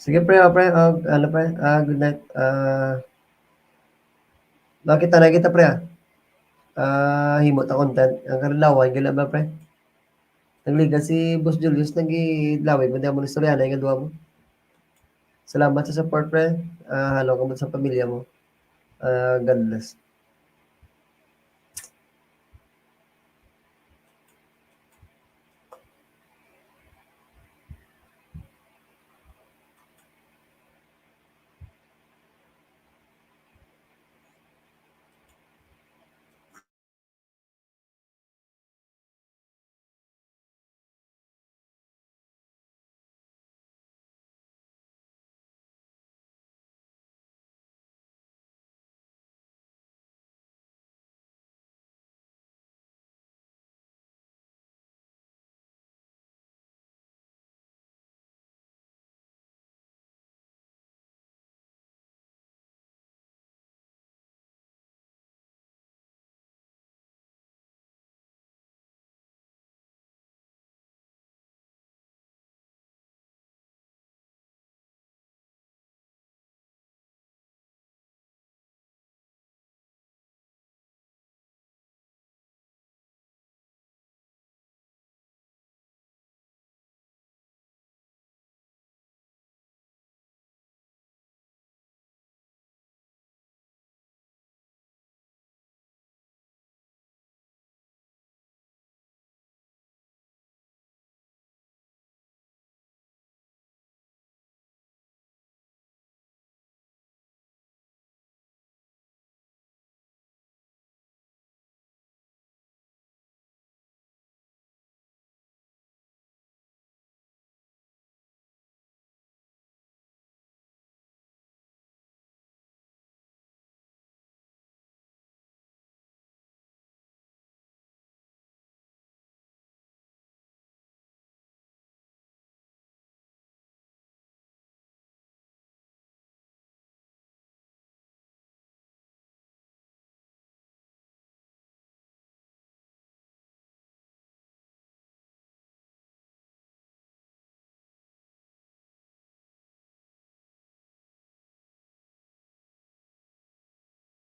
Sige pre, pre, ano pre, good night. Nakita na kita pre. Himot ta content. Ang karlaway gila ba pre? Nagliga si Boss Julius nagilaway mo mo istorya na yung mo. Salamat sa support pre. Halo ka mo sa pamilya mo. God bless.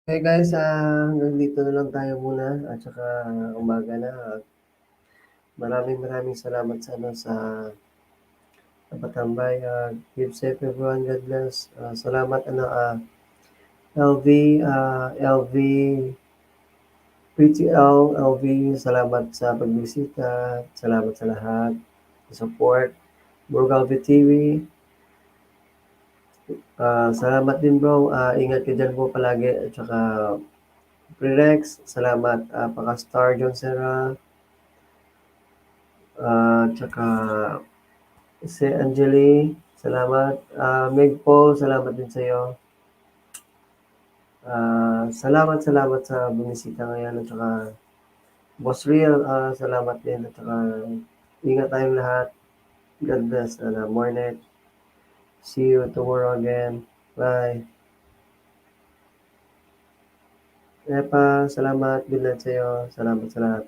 Okay guys, hanggang dito na lang tayo muna at saka umaga na. Maraming salamat sa ano sa patambay. Keep safe everyone. God bless. Salamat LV, LV, PTL, LV, salamat sa pagbisita. Salamat sa lahat. Support. Burgalvi TV. Salamat din bro. Ingat ka dyan po palagi. At saka Prerex, salamat. Pakastar John Serra. Tsaka si Angeli, salamat. Meg Paul, salamat din sa iyo. Salamat sa bumisita ngayon at saka Boss Real, salamat din at saka ingat tayong lahat. God bless and more night. See you tomorrow again. Bye. Epa, salamat. Good night sa iyo. Salamat sa lahat.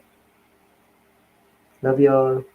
Love you all.